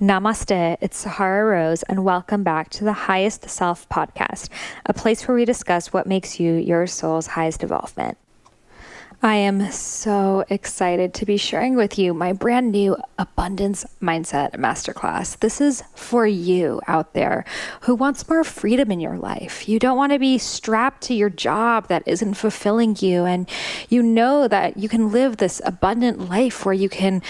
Namaste, it's Sahara Rose, and welcome back to the Highest Self podcast, a place where we discuss what makes you your soul's highest development. I am so excited to be sharing with you my brand new Abundance Mindset Masterclass. This is for you out there who wants more freedom in your life. You don't want to be strapped to your job that isn't fulfilling you, and you know that you can live this abundant life where you can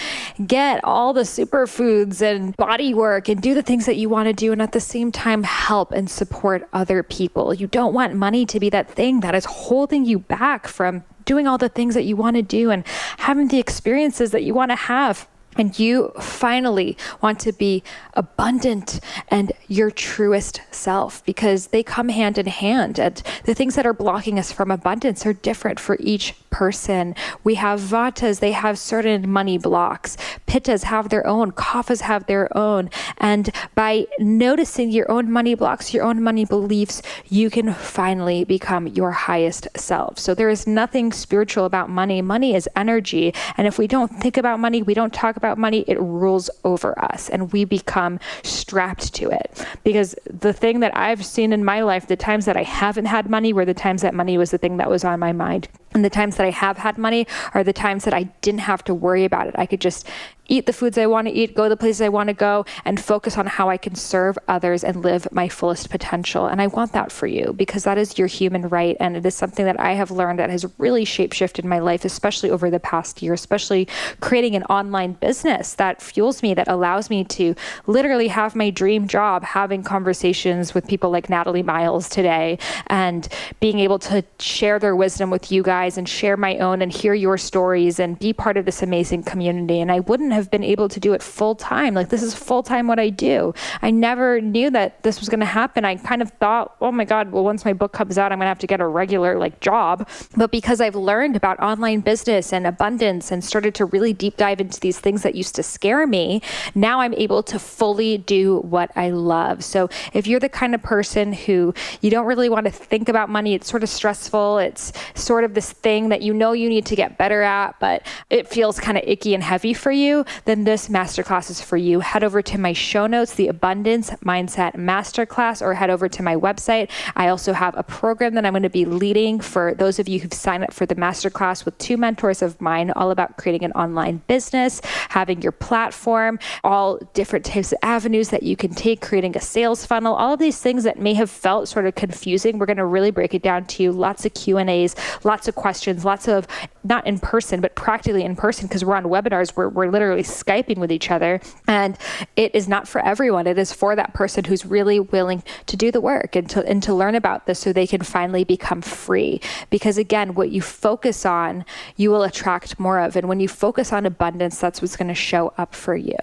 get all the superfoods and body work and do the things that you want to do, and at the same time help and support other people. You don't want money to be that thing that is holding you back from doing all the things that you want to do and having the experiences that you want to have. And you finally want to be abundant and your truest self, because they come hand in hand. And the things that are blocking us from abundance are different for each person. We have vatas, they have certain money blocks. Pittas have their own, kaphas have their own. And by noticing your own money blocks, your own money beliefs, you can finally become your highest self. So there is nothing spiritual about money. Money is energy. And if we don't think about money, we don't talk about money, it rules over us and we become strapped to it. Because the thing that I've seen in my life, the times that I haven't had money were the times that money was the thing that was on my mind. And the times that I have had money are the times that I didn't have to worry about it. I could just eat the foods I want to eat, go to the places I want to go, and focus on how I can serve others and live my fullest potential. And I want that for you, because that is your human right. And it is something that I have learned that has really shape-shifted my life, especially over the past year, especially creating an online business that fuels me, that allows me to literally have my dream job, having conversations with people like Natalie Miles today, and being able to share their wisdom with you guys and share my own and hear your stories and be part of this amazing community. And I wouldn't have been able to do it full time. Like, this is full time what I do. I never knew that this was going to happen. I kind of thought, oh my God, well, once my book comes out, I'm going to have to get a regular job. But because I've learned about online business and abundance and started to really deep dive into these things that used to scare me, now I'm able to fully do what I love. So if you're the kind of person who you don't really want to think about money, it's sort of stressful, it's sort of this thing that you know you need to get better at, but it feels kind of icky and heavy for you, then this masterclass is for you. Head over to my show notes, the Abundance Mindset Masterclass, or head over to my website. I also have a program that I'm going to be leading for those of you who've signed up for the masterclass with 2 mentors of mine, all about creating an online business, having your platform, all different types of avenues that you can take, creating a sales funnel, all of these things that may have felt sort of confusing. We're going to really break it down to you. Lots of Q&As, lots of questions, lots of not in person, but practically in person, because we're on webinars where we're literally Skyping with each other. And it is not for everyone. It is for that person who's really willing to do the work and to learn about this so they can finally become free. Because again, what you focus on, you will attract more of. And when you focus on abundance, that's what's going to show up for you.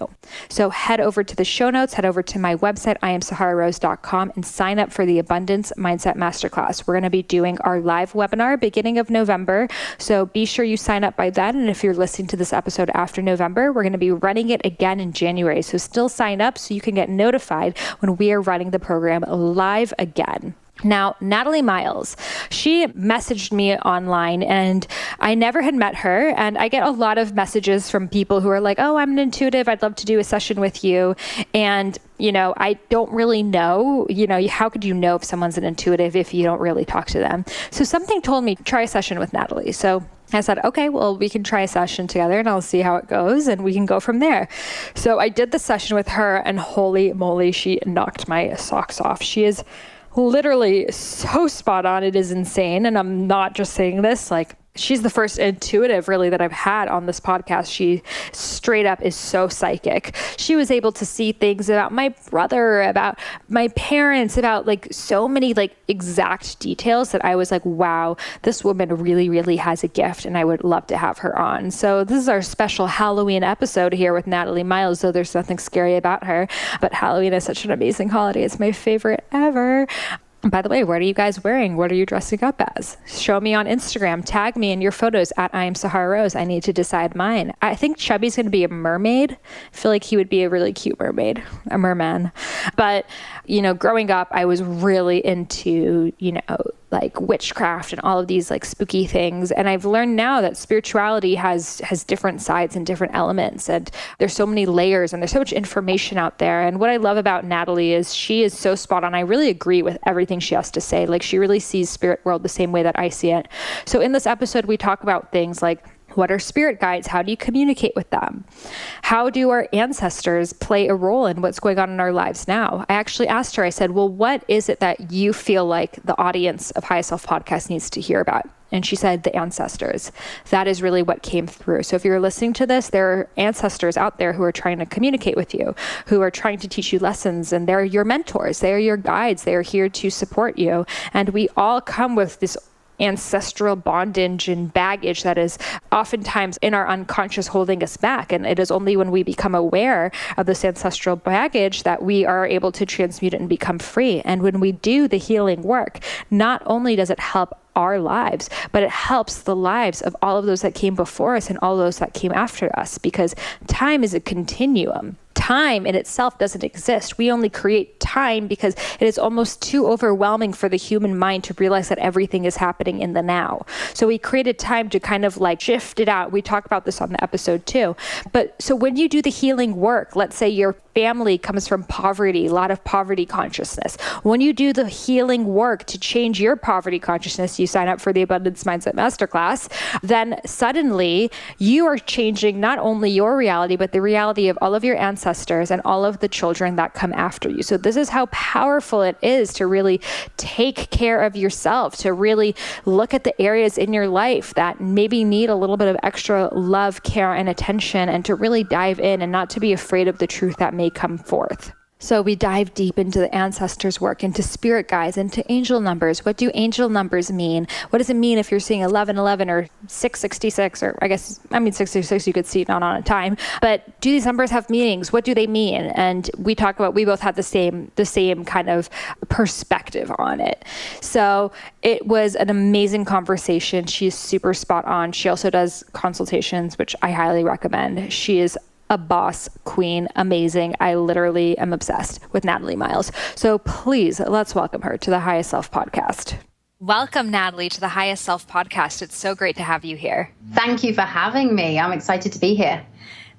So head over to the show notes, head over to my website, iamsahararose.com, and sign up for the Abundance Mindset Masterclass. We're going to be doing our live webinar beginning of November. So be sure you sign up by then. And if you're listening to this episode after November, we're going to be running it again in January. So still sign up so you can get notified when we are running the program live again. Now, Natalie Miles, she messaged me online, and I never had met her. And I get a lot of messages from people who are like, oh, I'm an intuitive, I'd love to do a session with you. And I don't really know, how could you know if someone's an intuitive if you don't really talk to them? So something told me, try a session with Natalie. So I said, okay, well, we can try a session together and I'll see how it goes and we can go from there. So I did the session with her, and holy moly, she knocked my socks off. She is literally so spot on. It is insane. And I'm not just saying this, she's the first intuitive really that I've had on this podcast. She straight up is so psychic. She was able to see things about my brother, about my parents, about so many exact details that I was like, wow, this woman really, really has a gift and I would love to have her on. So this is our special Halloween episode here with Natalie Miles, though there's nothing scary about her, but Halloween is such an amazing holiday. It's my favorite ever. By the way, what are you guys wearing? What are you dressing up as? Show me on Instagram. Tag me in your photos at I am Sahara Rose. I need to decide mine. I think Chubby's going to be a mermaid. I feel like he would be a really cute mermaid, a merman. But, growing up, I was really into, like witchcraft and all of these like spooky things. And I've learned now that spirituality has different sides and different elements, and there's so many layers and there's so much information out there. And what I love about Natalie is she is so spot on. I really agree with everything she has to say. Like, she really sees spirit world the same way that I see it. So in this episode, we talk about things like, what are spirit guides? How do you communicate with them? How do our ancestors play a role in what's going on in our lives now? I actually asked her, I said, well, what is it that you feel like the audience of Highest Self Podcast needs to hear about? And she said, the ancestors. That is really what came through. So if you're listening to this, there are ancestors out there who are trying to communicate with you, who are trying to teach you lessons, and they're your mentors. They are your guides. They are here to support you. And we all come with this ancestral bondage and baggage that is oftentimes in our unconscious holding us back. And it is only when we become aware of this ancestral baggage that we are able to transmute it and become free. And when we do the healing work, not only does it help our lives, but it helps the lives of all of those that came before us and all those that came after us, because time is a continuum. Time in itself doesn't exist. We only create time because it is almost too overwhelming for the human mind to realize that everything is happening in the now. So we created time to kind of like shift it out. We talk about this on the episode too. But so when you do the healing work, let's say your family comes from poverty, a lot of poverty consciousness. When you do the healing work to change your poverty consciousness, you sign up for the Abundance Mindset Masterclass, then suddenly you are changing not only your reality, but the reality of all of your ancestors and all of the children that come after you. So this is how powerful it is to really take care of yourself, to really look at the areas in your life that maybe need a little bit of extra love, care, and attention, and to really dive in and not to be afraid of the truth that may come forth. So we dive deep into the ancestors' work, into spirit guides, into angel numbers. What do angel numbers mean? What does it mean if you're seeing 1111 or 666, or 666 you could see not on a time, but do these numbers have meanings? What do they mean? And we talk about, we both had the same kind of perspective on it. So it was an amazing conversation. She's super spot on. She also does consultations, which I highly recommend. She is a boss queen, amazing. I literally am obsessed with Natalie Miles. So please, let's welcome her to the Highest Self Podcast. Welcome, Natalie, to the Highest Self Podcast. It's so great to have you here. Thank you for having me. I'm excited to be here.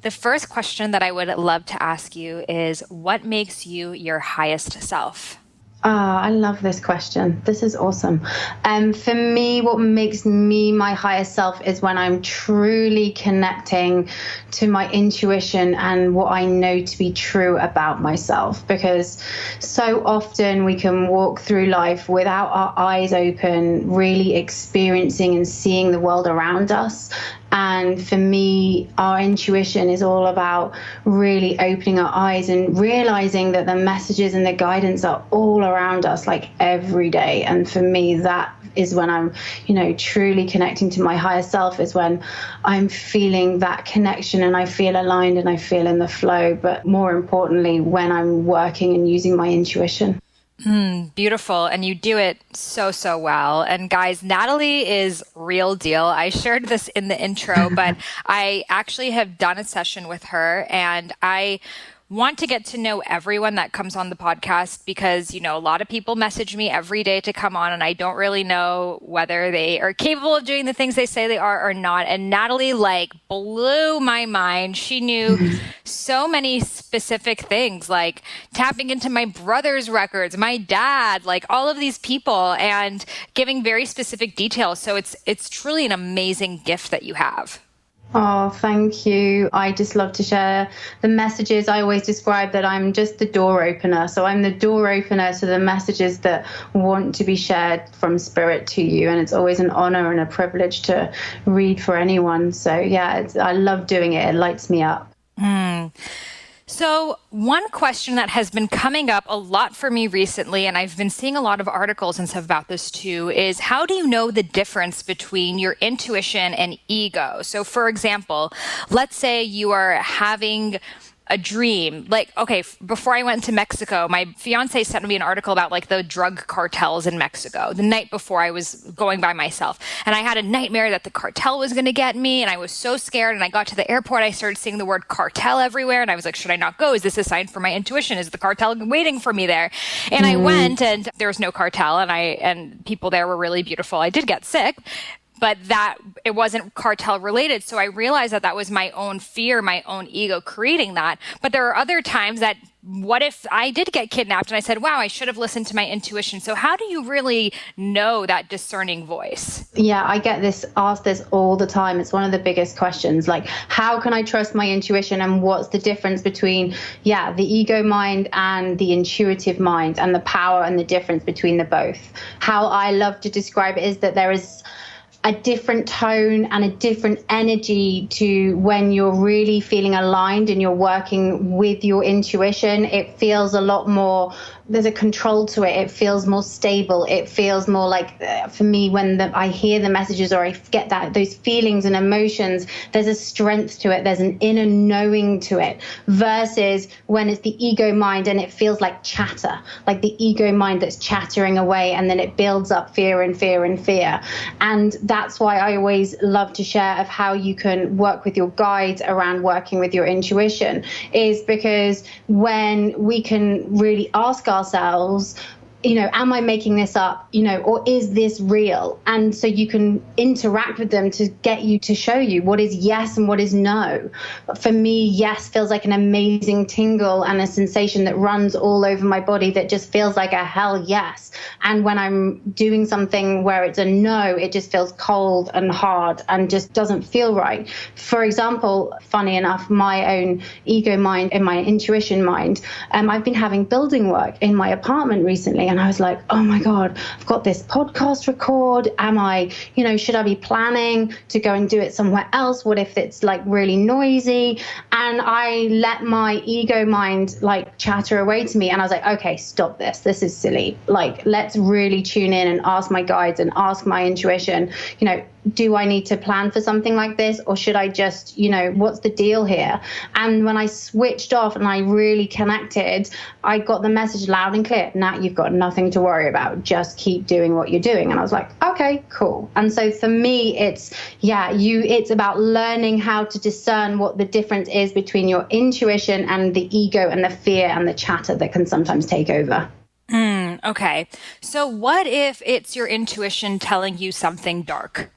The first question that I would love to ask you is, what makes you your highest self? I love this question. This is awesome. For me, what makes me my highest self is when I'm truly connecting to my intuition and what I know to be true about myself. Because so often we can walk through life without our eyes open, really experiencing and seeing the world around us. And for me, our intuition is all about really opening our eyes and realizing that the messages and the guidance are all around us, like every day. And for me, that is when I'm, truly connecting to my higher self, is when I'm feeling that connection and I feel aligned and I feel in the flow. But more importantly, when I'm working and using my intuition. Beautiful. And you do it so, so well. And guys, Natalie is real deal. I shared this in the intro, but I actually have done a session with her, and I want to get to know everyone that comes on the podcast because, a lot of people message me every day to come on, and I don't really know whether they are capable of doing the things they say they are or not. And Natalie blew my mind. She knew so many specific things, like tapping into my brother's records, my dad, all of these people, and giving very specific details. So it's truly an amazing gift that you have. Oh, thank you. I just love to share the messages. I always describe that I'm just the door opener. So I'm the door opener to the messages that want to be shared from spirit to you. And it's always an honor and a privilege to read for anyone. So yeah, I love doing it. It lights me up. So one question that has been coming up a lot for me recently, and I've been seeing a lot of articles and stuff about this too, is how do you know the difference between your intuition and ego? So for example, let's say you are having a dream. Like, okay, before I went to Mexico, my fiance sent me an article about like the drug cartels in Mexico the night before I was going by myself. And I had a nightmare that the cartel was going to get me. And I was so scared. And I got to the airport, I started seeing the word cartel everywhere. And I was like, should I not go? Is this a sign for my intuition? Is the cartel waiting for me there? And I went, and there was no cartel, and people there were really beautiful. I did get sick, but that it wasn't cartel related. So I realized that was my own fear, my own ego creating that. But there are other times that, what if I did get kidnapped and I said, wow, I should have listened to my intuition. So how do you really know that discerning voice? Yeah, I get asked this all the time. It's one of the biggest questions. Like, how can I trust my intuition, and what's the difference between, the ego mind and the intuitive mind, and the power and the difference between the both? How I love to describe it is that there is a different tone and a different energy to when you're really feeling aligned and you're working with your intuition. It feels a lot more, there's a control to it. It feels more stable. It feels more like, for me, when I hear the messages or I get those feelings and emotions, there's a strength to it. There's an inner knowing to it, versus when it's the ego mind and it feels like chatter, like the ego mind that's chattering away, and then it builds up fear and fear and fear. And that's why I always love to share of how you can work with your guides around working with your intuition, is because when we can really ask ourselves, am I making this up, or is this real? And so you can interact with them to get you to show you what is yes and what is no. For me, yes feels like an amazing tingle and a sensation that runs all over my body that just feels like a hell yes. And when I'm doing something where it's a no, it just feels cold and hard and just doesn't feel right. For example, funny enough, my own ego mind and my intuition mind, I've been having building work in my apartment recently. And I was like, oh my God, I've got this podcast record. Am I, should I be planning to go and do it somewhere else? What if it's like really noisy? And I let my ego mind like chatter away to me. And I was like, okay, stop this. This is silly. Like, let's really tune in and ask my guides and ask my intuition, do I need to plan for something like this, or should I just, what's the deal here? And when I switched off and I really connected, I got the message loud and clear. Nat, you've got nothing to worry about. Just keep doing what you're doing. And I was like, okay, cool. And so for me, it's about learning how to discern what the difference is between your intuition and the ego and the fear and the chatter that can sometimes take over. Okay. So what if it's your intuition telling you something dark?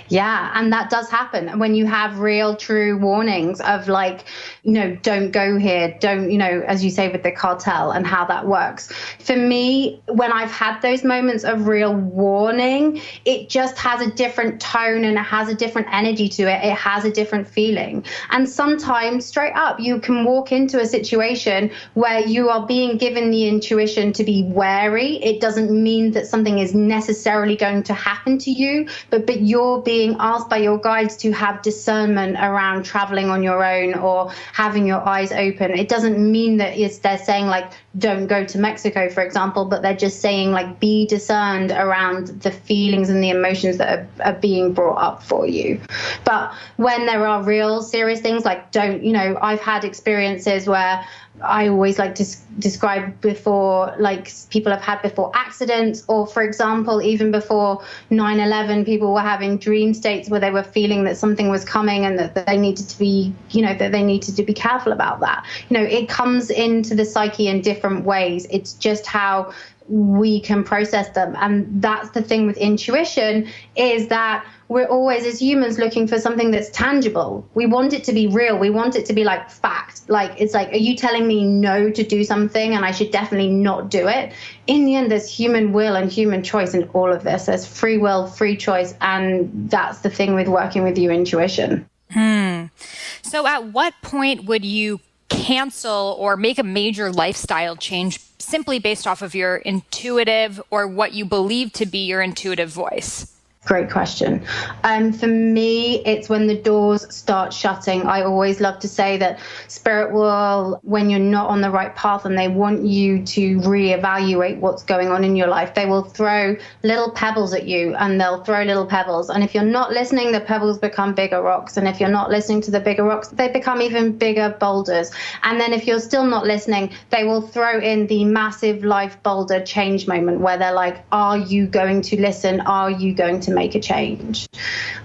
Yeah, and that does happen when you have real, true warnings of like, don't go here, don't, as you say with the cartel and how that works. For me, when I've had those moments of real warning, it just has a different tone and it has a different energy to it. It has a different feeling. And sometimes straight up, you can walk into a situation where you are being given the intuition to be wary. It doesn't mean that something is necessarily going to happen to you, but you're being asked by your guides to have discernment around traveling on your own or having your eyes open. It doesn't mean that they're saying like, don't go to Mexico, for example, but they're just saying like, be discerned around the feelings and the emotions that are being brought up for you. But when there are real serious things like I've had experiences where I always like to describe before, like people have had before accidents, or for example, even before 9/11, people were having dream states where they were feeling that something was coming and that they needed to be, that they needed to be careful about that. It comes into the psyche in different ways. It's just how we can process them. And that's the thing with intuition, is that we're always, as humans, looking for something that's tangible. We want it to be real. We want it to be like fact. Like, it's like, are you telling me no to do something and I should definitely not do it? In the end, there's human will and human choice in all of this. There's free will, free choice. And that's the thing with working with your intuition. So at what point would you cancel or make a major lifestyle change simply based off of your intuitive or what you believe to be your intuitive voice? Great question. For me, it's when the doors start shutting. I always love to say that spirit will, when you're not on the right path and they want you to reevaluate what's going on in your life, they will throw little pebbles at you, and they'll throw little pebbles. And if you're not listening, the pebbles become bigger rocks. And if you're not listening to the bigger rocks, they become even bigger boulders. And then if you're still not listening, they will throw in the massive life boulder change moment where they're like, are you going to listen? Are you going to make a change?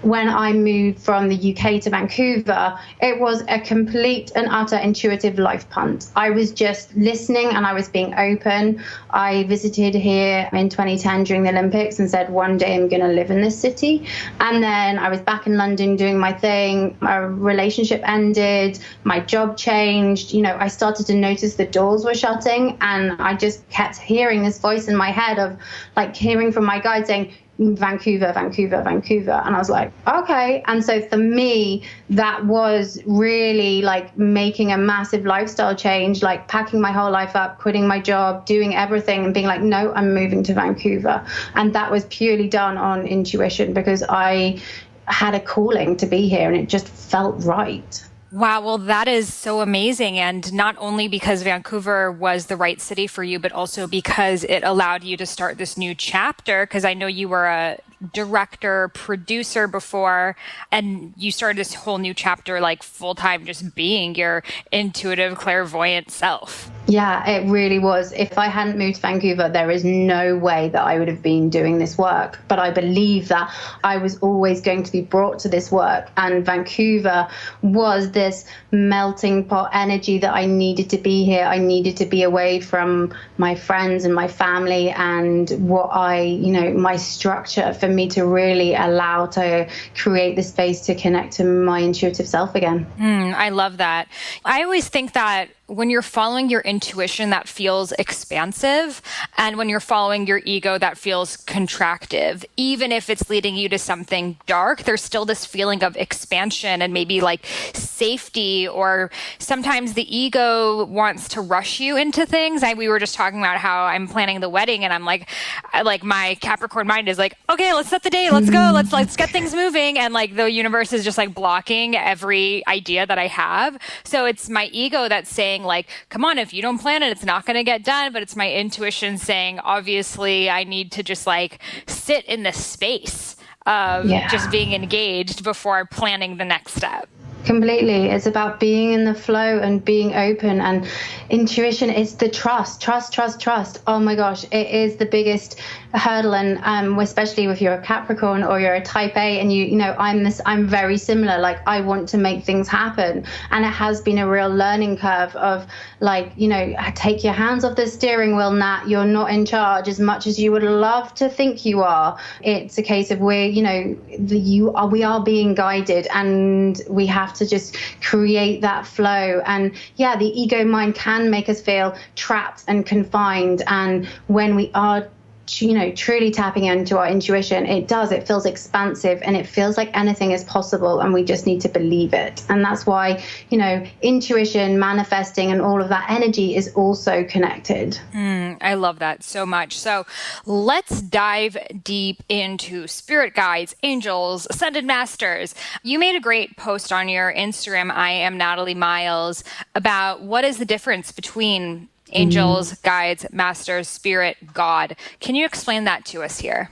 When I moved from the UK to Vancouver, it was a complete and utter intuitive life punt. I was just listening and I was being open. I visited here in 2010 during the Olympics and said, one day I'm going to live in this city. And then I was back in London doing my thing. My relationship ended. My job changed. I started to notice the doors were shutting, and I just kept hearing this voice in my head of like hearing from my guide saying, Vancouver, Vancouver, Vancouver. And I was like, okay. And so for me, that was really like making a massive lifestyle change, like packing my whole life up, quitting my job, doing everything and being like, no, I'm moving to Vancouver. And that was purely done on intuition because I had a calling to be here and it just felt right. Wow, well, that is so amazing. And not only because Vancouver was the right city for you, but also because it allowed you to start this new chapter. Because I know you were a director, producer before, and you started this whole new chapter, like full-time, just being your intuitive, clairvoyant self. Yeah, it really was. If I hadn't moved to Vancouver, there is no way that I would have been doing this work. But I believe that I was always going to be brought to this work. And Vancouver was this melting pot energy that I needed to be here. I needed to be away from my friends and my family and what my structure for me to really allow to create the space to connect to my intuitive self again. I love that. I always think that when you're following your intuition, that feels expansive. And when you're following your ego, that feels contractive. Even if it's leading you to something dark, there's still this feeling of expansion and maybe like safety, or sometimes the ego wants to rush you into things. We were just talking about how I'm planning the wedding and I'm like my Capricorn mind is like, okay, let's set the date. Let's go. Let's get things moving. And like the universe is just like blocking every idea that I have. So it's my ego that's saying, like, come on, if you don't plan it, it's not going to get done. But it's my intuition saying, obviously, I need to just like sit in the space of just being engaged before planning the next step. Completely. It's about being in the flow and being open. And intuition is the trust. Oh my gosh, it is the biggest hurdle. And especially if you're a Capricorn or you're a type A and I'm very similar. Like I want to make things happen. And it has been a real learning curve of like, take your hands off the steering wheel, Nat. You're not in charge as much as you would love to think you are. It's a case of we are being guided and we have to just create that flow. And the ego mind can make us feel trapped and confined. And when we are truly tapping into our intuition, it feels expansive and it feels like anything is possible, and we just need to believe it. And that's why intuition, manifesting, and all of that energy is also connected. I love that so much. So let's dive deep into spirit guides, angels, ascended masters. You made a great post on your Instagram, I am Natalie Miles, about what is the difference between angels, guides, masters, spirit, God. Can you explain that to us here?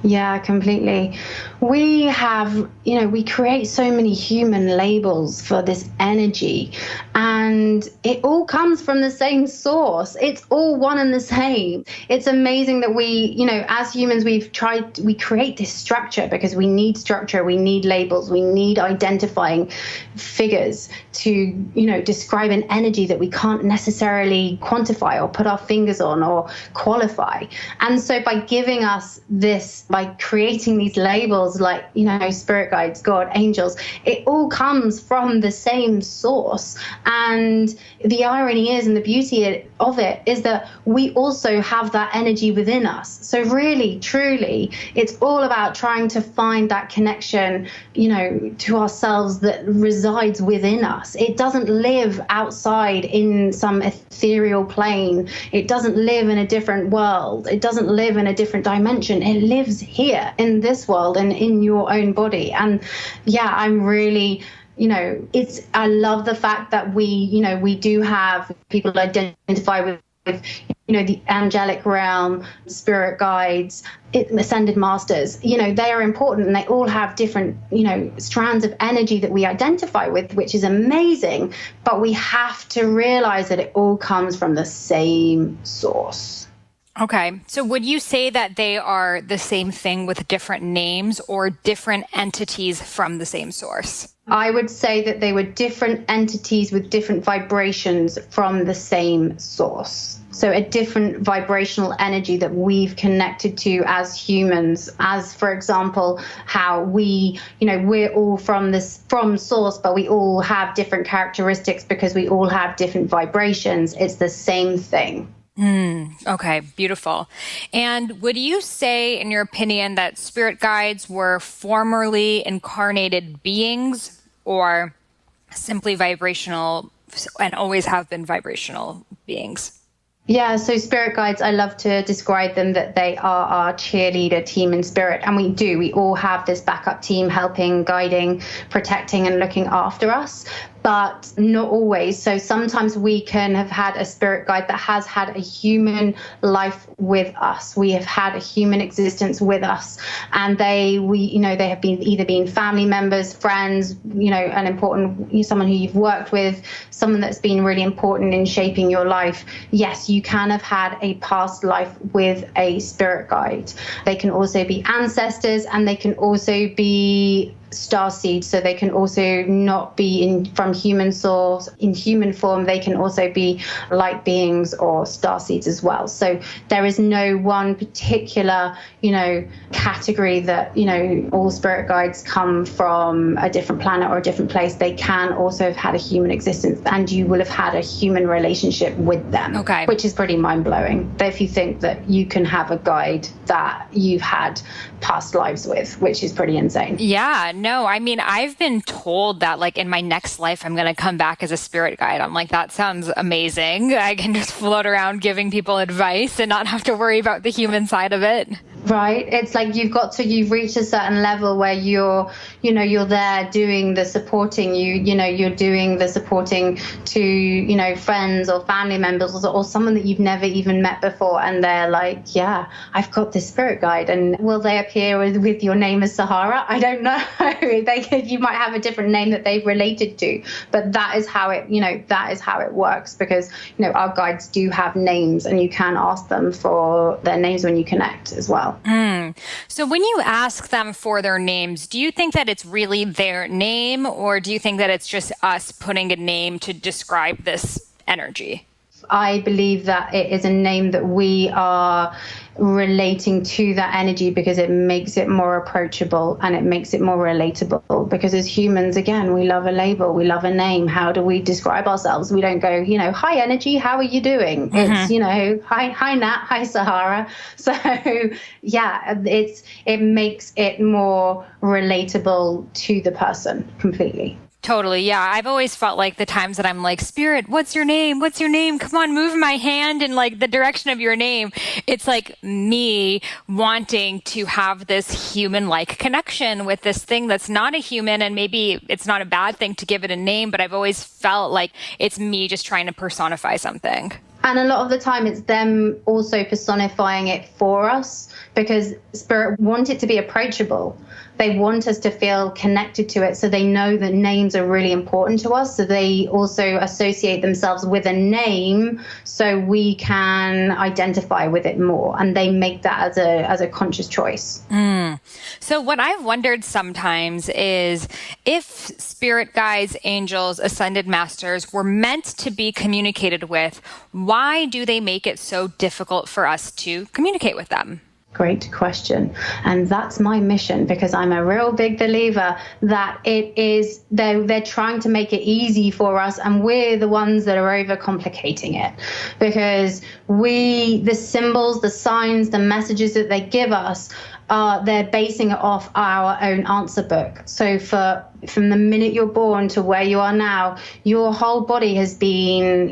Yeah, completely. We have, we create so many human labels for this energy, and it all comes from the same source. It's all one and the same. It's amazing that we, as humans, we create this structure because we need structure, we need labels, we need identifying figures to, describe an energy that we can't necessarily quantify or put our fingers on or qualify. And so by giving us this, by creating these labels like, spirit guides, God, angels, it all comes from the same source. And And the irony is, and the beauty of it is that we also have that energy within us. So really, truly, it's all about trying to find that connection, to ourselves that resides within us. It doesn't live outside in some ethereal plane. It doesn't live in a different world. It doesn't live in a different dimension. It lives here in this world and in your own body. And yeah, I'm really, I love the fact that we do have people identify with the angelic realm, spirit guides, ascended masters. They are important, and they all have different, strands of energy that we identify with, which is amazing. But we have to realize that it all comes from the same source. Okay. So would you say that they are the same thing with different names or different entities from the same source? I would say that they were different entities with different vibrations from the same source. So a different vibrational energy that we've connected to as humans, as for example, how we're all from source, but we all have different characteristics because we all have different vibrations. It's the same thing. Okay, beautiful. And would you say, in your opinion, that spirit guides were formerly incarnated beings or simply vibrational and always have been vibrational beings? Yeah, so spirit guides, I love to describe them that they are our cheerleader team in spirit. And we all have this backup team helping, guiding, protecting and looking after us. But not always. So sometimes we can have had a spirit guide that has had a human life with us. We have had a human existence with us, and they have been family members, friends, an important someone who you've worked with, someone that's been really important in shaping your life. Yes, you can have had a past life with a spirit guide. They can also be ancestors, and they can also be star seeds, so they can also not be from human source in human form. They can also be light beings or star seeds as well. So there is no one particular category that all spirit guides come from a different planet or a different place. They can also have had a human existence, and you will have had a human relationship with them. Okay. Which is pretty mind-blowing if you think that you can have a guide that you've had past lives with, which is pretty insane. Yeah, no, I mean, I've been told that like in my next life, I'm going to come back as a spirit guide. I'm like, that sounds amazing. I can just float around giving people advice and not have to worry about the human side of it. Right. It's like you've reached a certain level where you're there doing the supporting, you're doing the supporting to, friends or family members or someone that you've never even met before. And they're like, yeah, I've got this spirit guide. And will they appear with your name as Sahara? I don't know. You might have a different name that they've related to, but that is how it works, because, our guides do have names, and you can ask them for their names when you connect as well. So when you ask them for their names, do you think that it's really their name, or do you think that it's just us putting a name to describe this energy? I believe that it is a name that we are relating to that energy because it makes it more approachable and it makes it more relatable. Because as humans, again, we love a label, we love a name. How do we describe ourselves? We don't go, hi energy, how are you doing? It's, hi Nat, hi Sahara. So yeah, it makes it more relatable to the person completely. Totally. Yeah. I've always felt like the times that I'm like, Spirit, what's your name? What's your name? Come on, move my hand in like the direction of your name. It's like me wanting to have this human-like connection with this thing that's not a human. And maybe it's not a bad thing to give it a name, but I've always felt like it's me just trying to personify something. And a lot of the time it's them also personifying it for us, because Spirit want it to be approachable. They want us to feel connected to it. So they know that names are really important to us. So they also associate themselves with a name so we can identify with it more. And they make that as a conscious choice. So what I've wondered sometimes is if spirit guides, angels, ascended masters were meant to be communicated with, why do they make it so difficult for us to communicate with them? Great question. And that's my mission, because I'm a real big believer that they're trying to make it easy for us, and we're the ones that are overcomplicating it, because the symbols, the signs, the messages that they give us, they're basing it off our own answer book. So from the minute you're born to where you are now, your whole body has been,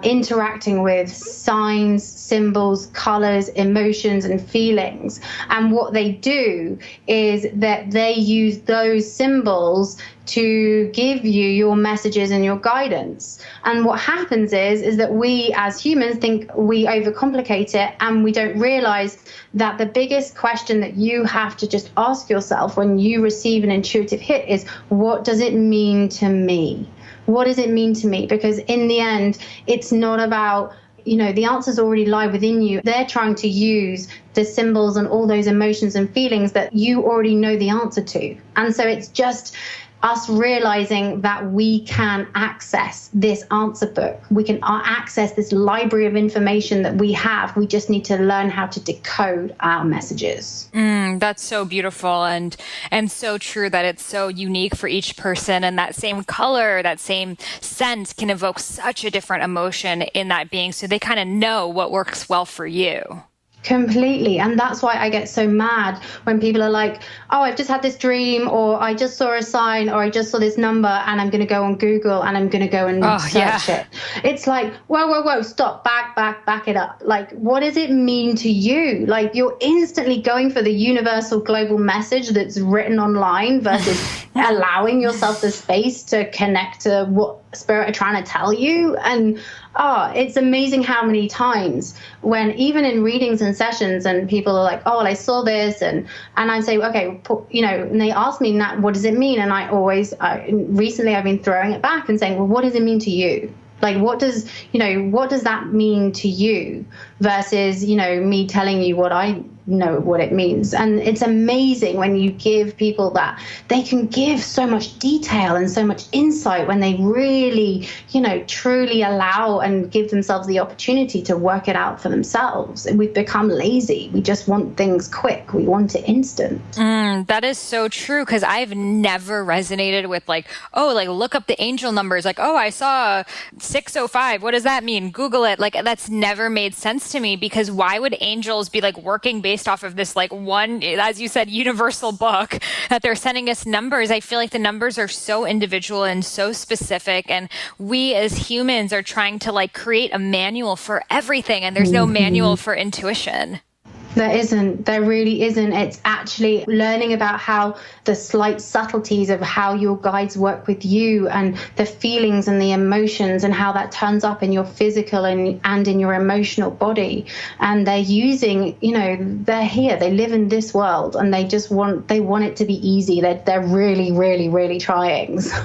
interacting with signs, symbols, colors, emotions, and feelings. And what they do is that they use those symbols to give you your messages and your guidance. And what happens is that we as humans think we overcomplicate it, and we don't realize that the biggest question that you have to just ask yourself when you receive an intuitive hit is, what does it mean to me? What does it mean to me? Because in the end, it's not about, the answers already lie within you. They're trying to use the symbols and all those emotions and feelings that you already know the answer to. And so it's just us realizing that we can access this answer book. We can access this library of information that we have. We just need to learn how to decode our messages. That's so beautiful and so true, that it's so unique for each person. And that same color, that same scent can evoke such a different emotion in that being. So they kind of know what works well for you. Completely. And that's why I get so mad when people are like, oh, I've just had this dream, or I just saw a sign, or I just saw this number, and I'm going to go on Google and I'm going to go and search it. It's like, whoa, stop, back it up. Like, what does it mean to you? Like, you're instantly going for the universal global message that's written online versus allowing yourself the space to connect to what spirit are trying to tell you. And it's amazing how many times when even in readings and sessions, and people are like, oh, well, I saw this, and I say, okay, and they ask me, Nat, what does it mean? And recently I've been throwing it back and saying, well, what does it mean to you? Like, what does that mean to you versus, me telling you what I know what it means. And it's amazing when you give people that. They can give so much detail and so much insight when they really, truly allow and give themselves the opportunity to work it out for themselves. And we've become lazy. We just want things quick. We want it instant. That is so true, because I've never resonated with look up the angel numbers. Like, oh, I saw 605. What does that mean? Google it. Like, that's never made sense to me, because why would angels be working based off of this one, as you said, universal book that they're sending us numbers? I feel like the numbers are so individual and so specific, and we as humans are trying to create a manual for everything, and there's no manual for intuition. There really isn't. It's actually learning about how the slight subtleties of how your guides work with you, and the feelings and the emotions, and how that turns up in your physical and in your emotional body. And they're using, they're here, they live in this world, and they want it to be easy. They're really, really, really trying. So,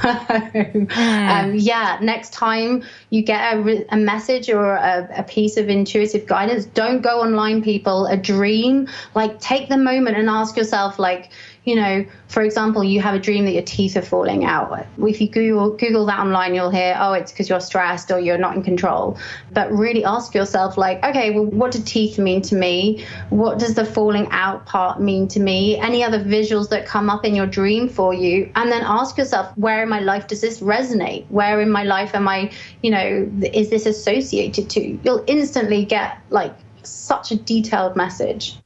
next time you get a message or a piece of intuitive guidance, don't go online, people. A dream, take the moment and ask yourself, for example, you have a dream that your teeth are falling out. If you Google that online, you'll hear, oh, it's because you're stressed or you're not in control. But really ask yourself, okay, well, what do teeth mean to me? What does the falling out part mean to me? Any other visuals that come up in your dream for you? And then ask yourself, where in my life does this resonate? Where in my life am I, is this associated to? You'll instantly get such a detailed message.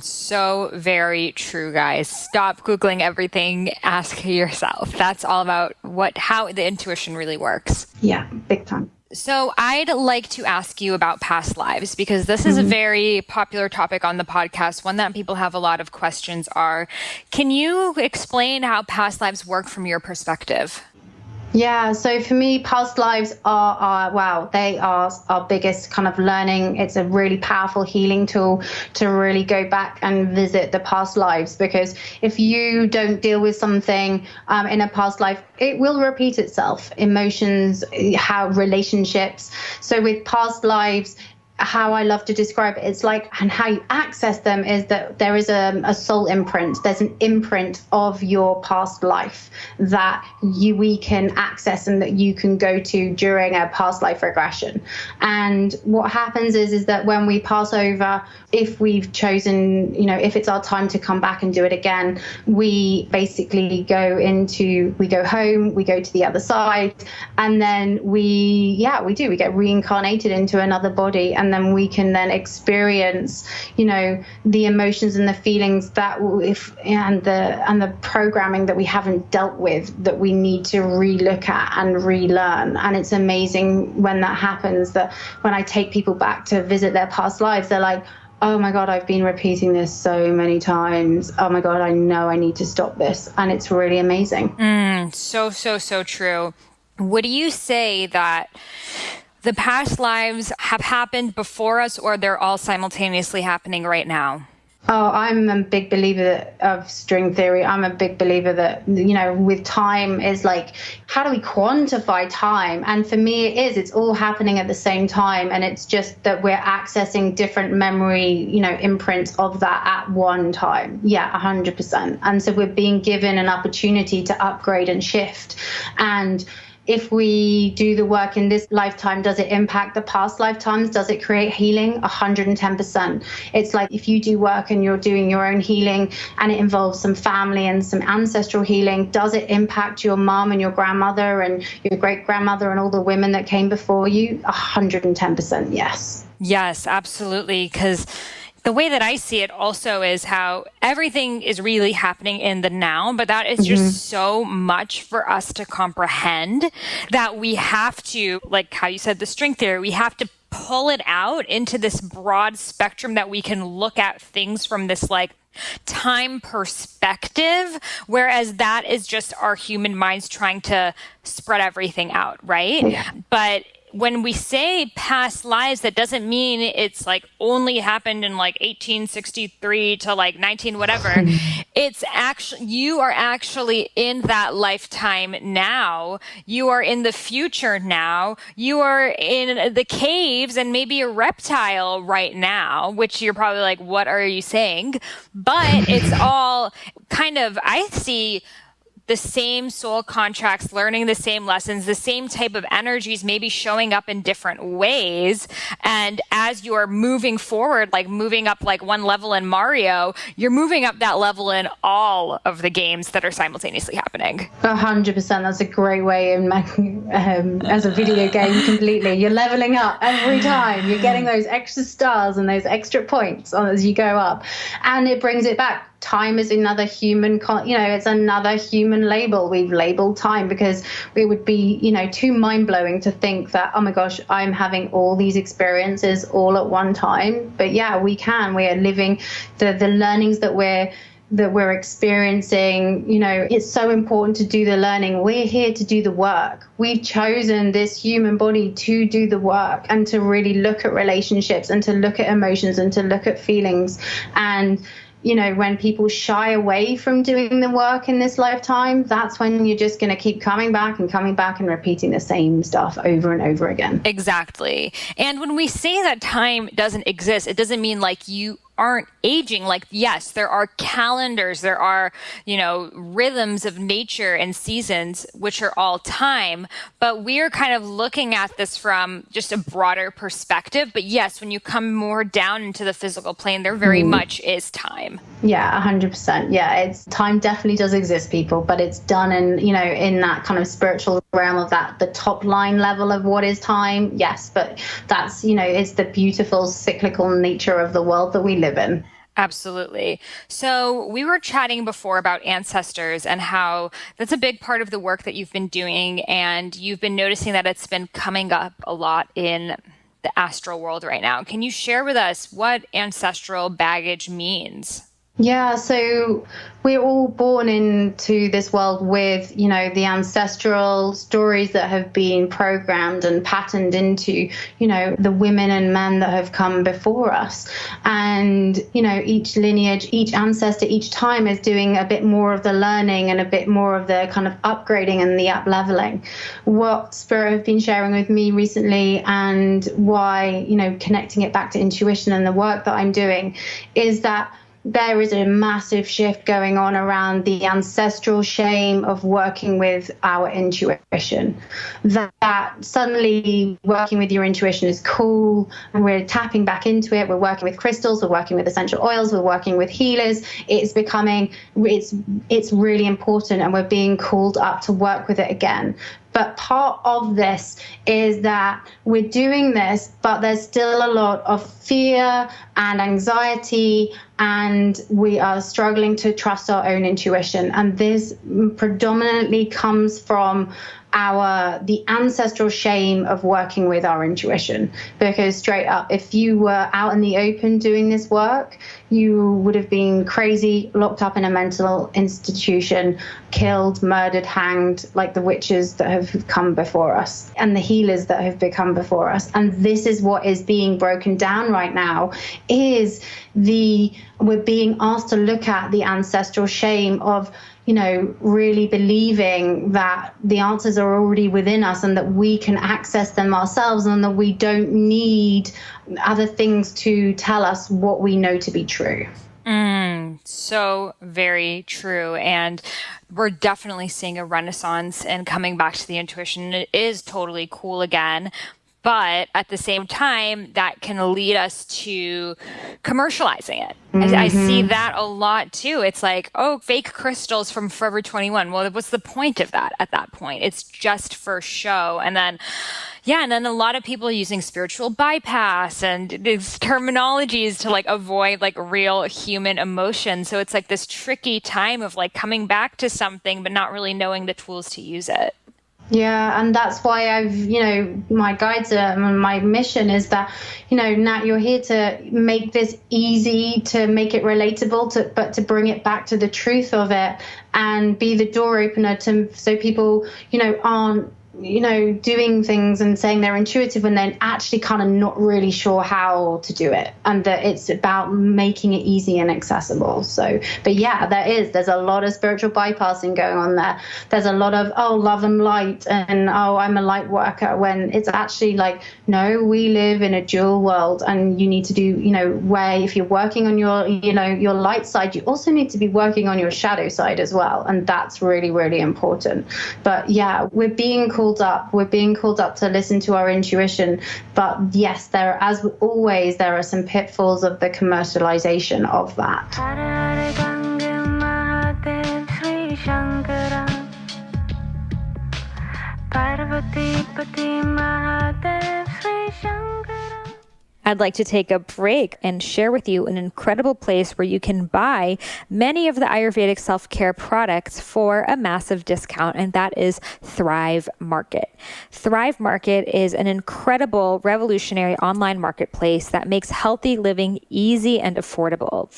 So very true, guys. Stop Googling everything. Ask yourself. That's all about how the intuition really works. Yeah, big time. So I'd like to ask you about past lives, because this is a very popular topic on the podcast, one that people have a lot of questions are. Can you explain how past lives work from your perspective? Yeah, so for me, past lives they are our biggest kind of learning. It's a really powerful healing tool to really go back and visit the past lives, because if you don't deal with something in a past life, it will repeat itself. Emotions, how relationships. So with past lives, how I love to describe it, it's like, and how you access them is that there is a soul imprint. There's an imprint of your past life that we can access and that you can go to during a past life regression. And what happens is that when we pass over, if we've chosen, if it's our time to come back and do it again, we basically go home, we go to the other side, and then we get reincarnated into another body. And then we can then experience, the emotions and the feelings and the programming that we haven't dealt with, that we need to relook at and relearn. And it's amazing when that happens, that when I take people back to visit their past lives, they're like, oh my God, I've been repeating this so many times. Oh my God, I know I need to stop this. And it's really amazing. So true. Would you say that the past lives have happened before us, or they're all simultaneously happening right now? Oh, I'm a big believer of string theory. I'm a big believer that, with time is like, how do we quantify time? And for me, it's all happening at the same time. And it's just that we're accessing different memory, imprints of that at one time. Yeah, 100%. And so we're being given an opportunity to upgrade and shift. And if we do the work in this lifetime, does it impact the past lifetimes? Does it create healing? 110%. It's like if you do work and you're doing your own healing and it involves some family and some ancestral healing, does it impact your mom and your grandmother and your great grandmother and all the women that came before you? 110% yes. Yes, absolutely. Because the way that I see it also is how everything is really happening in the now, but that is just so much for us to comprehend that we have to, like how you said, the string theory, we have to pull it out into this broad spectrum that we can look at things from this like time perspective, whereas that is just our human minds trying to spread everything out, right? Yeah. But when we say past lives, that doesn't mean it's like only happened in like 1863 to like 19 whatever. It's actually, you are actually in that lifetime now. You are in the future now. You are in the caves and maybe a reptile right now, which you're probably like, what are you saying? But it's all kind of, I see the same soul contracts, learning the same lessons, the same type of energies, maybe showing up in different ways. And as you're moving forward, like moving up like one level in Mario, you're moving up that level in all of the games that are simultaneously happening. 100%. That's a great way as a video game completely. You're leveling up every time. You're getting those extra stars and those extra points as you go up. And it brings it back. Time is another human, it's another human label. We've labeled time because it would be, too mind-blowing to think that, oh my gosh, I'm having all these experiences all at one time. But yeah, we can. We are living the learnings that we're experiencing. It's so important to do the learning. We're here to do the work. We've chosen this human body to do the work and to really look at relationships and to look at emotions and to look at feelings. And when people shy away from doing the work in this lifetime, that's when you're just going to keep coming back and repeating the same stuff over and over again. Exactly. And when we say that time doesn't exist, it doesn't mean like you aren't aging. Like, yes, there are calendars, there are, rhythms of nature and seasons, which are all time, but we're kind of looking at this from just a broader perspective. But yes, when you come more down into the physical plane, there very much is time. Yeah, 100%. Yeah, time definitely does exist, people, but it's done in that kind of spiritual realm of the top line level of what is time. Yes, but that's, it's the beautiful cyclical nature of the world that we live in. Absolutely. So we were chatting before about ancestors and how that's a big part of the work that you've been doing, and you've been noticing that it's been coming up a lot in the astral world right now. Can you share with us what ancestral baggage means? Yeah, so we're all born into this world with, the ancestral stories that have been programmed and patterned into, the women and men that have come before us. And, each lineage, each ancestor, each time is doing a bit more of the learning and a bit more of the kind of upgrading and the up leveling. What Spirit have been sharing with me recently, and why, connecting it back to intuition and the work that I'm doing, is that there is a massive shift going on around the ancestral shame of working with our intuition. That suddenly working with your intuition is cool, and we're tapping back into it. We're working with crystals, we're working with essential oils, we're working with healers. It's really important, and we're being called up to work with it again. But part of this is that we're doing this, but there's still a lot of fear and anxiety, and we are struggling to trust our own intuition. And this predominantly comes from the ancestral shame of working with our intuition. Because straight up, if you were out in the open doing this work, you would have been crazy, locked up in a mental institution, killed, murdered, hanged, like the witches that have come before us and the healers that have become before us. And this is what is being broken down right now, is we're being asked to look at the ancestral shame of, really believing that the answers are already within us and that we can access them ourselves, and that we don't need other things to tell us what we know to be true. So very true. And we're definitely seeing a renaissance and coming back to the intuition. It is totally cool again. But at the same time, that can lead us to commercializing it. Mm-hmm. I see that a lot too. It's like, oh, fake crystals from Forever 21. Well, what's the point of that at that point? It's just for show. And then a lot of people are using spiritual bypass and these terminologies to like avoid like real human emotion. So it's like this tricky time of like coming back to something, but not really knowing the tools to use it. Yeah, and that's why my guides and my mission is that, Nat, you're here to make this easy, to make it relatable, but to bring it back to the truth of it and be the door opener so people, aren't, doing things and saying they're intuitive and then actually kind of not really sure how to do it, and that it's about making it easy and accessible. So, but yeah, there's a lot of spiritual bypassing going on there. There's a lot of, love and light, and I'm a light worker, when it's actually like, no, we live in a dual world, and you need to do, where if you're working on your, your light side, you also need to be working on your shadow side as well. And that's really, really important. But yeah, we're being called up to listen to our intuition. But yes, as always, there are some pitfalls of the commercialization of that. I'd like to take a break and share with you an incredible place where you can buy many of the Ayurvedic self-care products for a massive discount, and that is Thrive Market. Thrive Market is an incredible, revolutionary online marketplace that makes healthy living easy and affordable.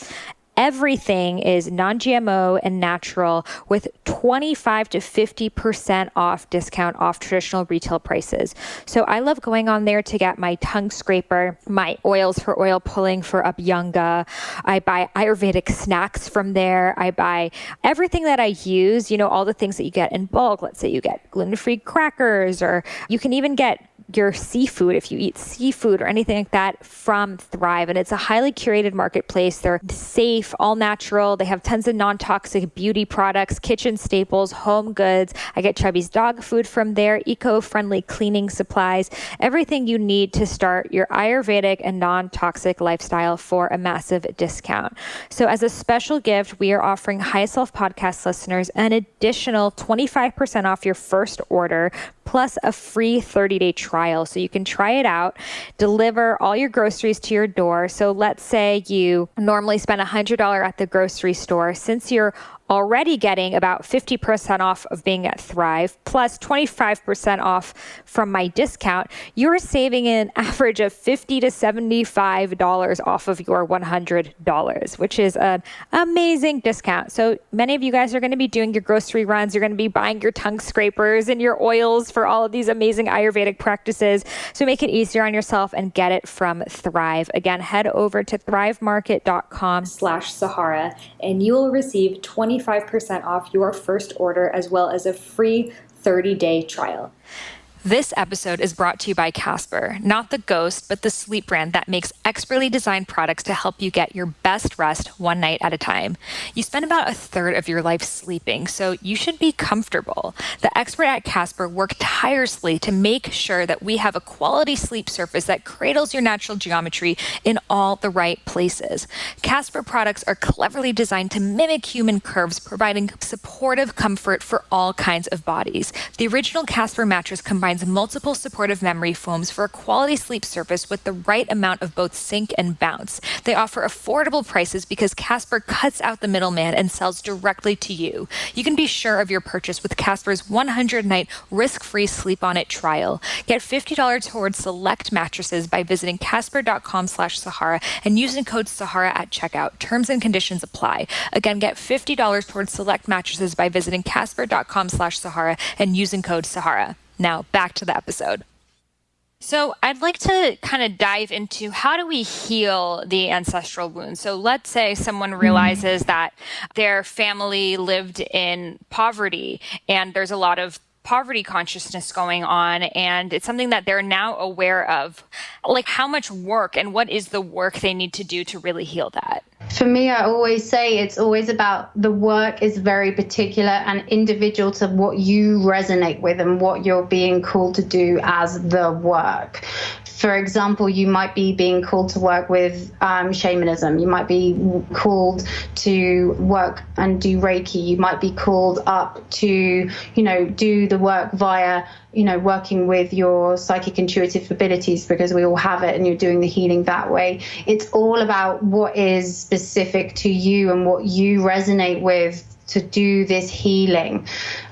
Everything is non-GMO and natural, with 25 to 50% off discount off traditional retail prices. So I love going on there to get my tongue scraper, my oils for oil pulling for Abhyanga. I buy Ayurvedic snacks from there. I buy everything that I use, all the things that you get in bulk. Let's say you get gluten-free crackers, or you can even get your seafood if you eat seafood or anything like that from Thrive. And it's a highly curated marketplace. They're safe, all natural. They have tons of non-toxic beauty products, kitchen staples, home goods. I get Chubby's dog food from there, eco-friendly cleaning supplies, everything you need to start your Ayurvedic and non-toxic lifestyle for a massive discount. So as a special gift, we are offering High Self Podcast listeners an additional 25% off your first order, plus a free 30-day trial. So you can try it out, deliver all your groceries to your door. So let's say you normally spend $100 at the grocery store. Since you're already getting about 50% off of being at Thrive, plus 25% off from my discount, you're saving an average of $50 to $75 off of your $100, which is an amazing discount. So many of you guys are going to be doing your grocery runs. You're going to be buying your tongue scrapers and your oils for all of these amazing Ayurvedic practices. So make it easier on yourself and get it from Thrive. Again, head over to thrivemarket.com/Sahara and you will receive 25% off your first order as well as a free 30-day trial. This episode is brought to you by Casper, not the ghost, but the sleep brand that makes expertly designed products to help you get your best rest one night at a time. You spend about a third of your life sleeping, so you should be comfortable. The expert at Casper work tirelessly to make sure that we have a quality sleep surface that cradles your natural geometry in all the right places. Casper products are cleverly designed to mimic human curves, providing supportive comfort for all kinds of bodies. The original Casper mattress combines multiple supportive memory foams for a quality sleep surface with the right amount of both sink and bounce. They offer affordable prices because Casper cuts out the middleman and sells directly to you. You can be sure of your purchase with Casper's 100-night risk-free Sleep On It trial. Get $50 towards select mattresses by visiting casper.com/Sahara and using code Sahara at checkout. Terms and conditions apply. Again, get $50 towards select mattresses by visiting casper.com/Sahara and using code Sahara. Now, back to the episode. So I'd like to kind of dive into how do we heal the ancestral wounds? So let's say someone realizes that their family lived in poverty and there's a lot of poverty consciousness going on, and it's something that they're now aware of. Like, how much work and what is the work they need to do to really heal that? For me, I always say it's always about the work is very particular and individual to what you resonate with and what you're being called to do as the work. For example, you might be being called to work with shamanism. You might be called to work and do Reiki. You might be called up to, do the work via, working with your psychic intuitive abilities, because we all have it and you're doing the healing that way. It's all about what is specific to you and what you resonate with to do this healing.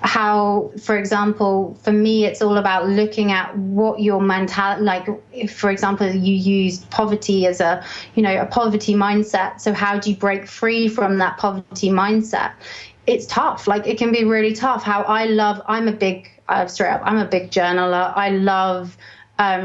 How, for example, for me, it's all about looking at what your mentality, like, if, for example, you used poverty as a poverty mindset. So how do you break free from that poverty mindset? It's tough. Like, it can be really tough. I'm a big journaler. I love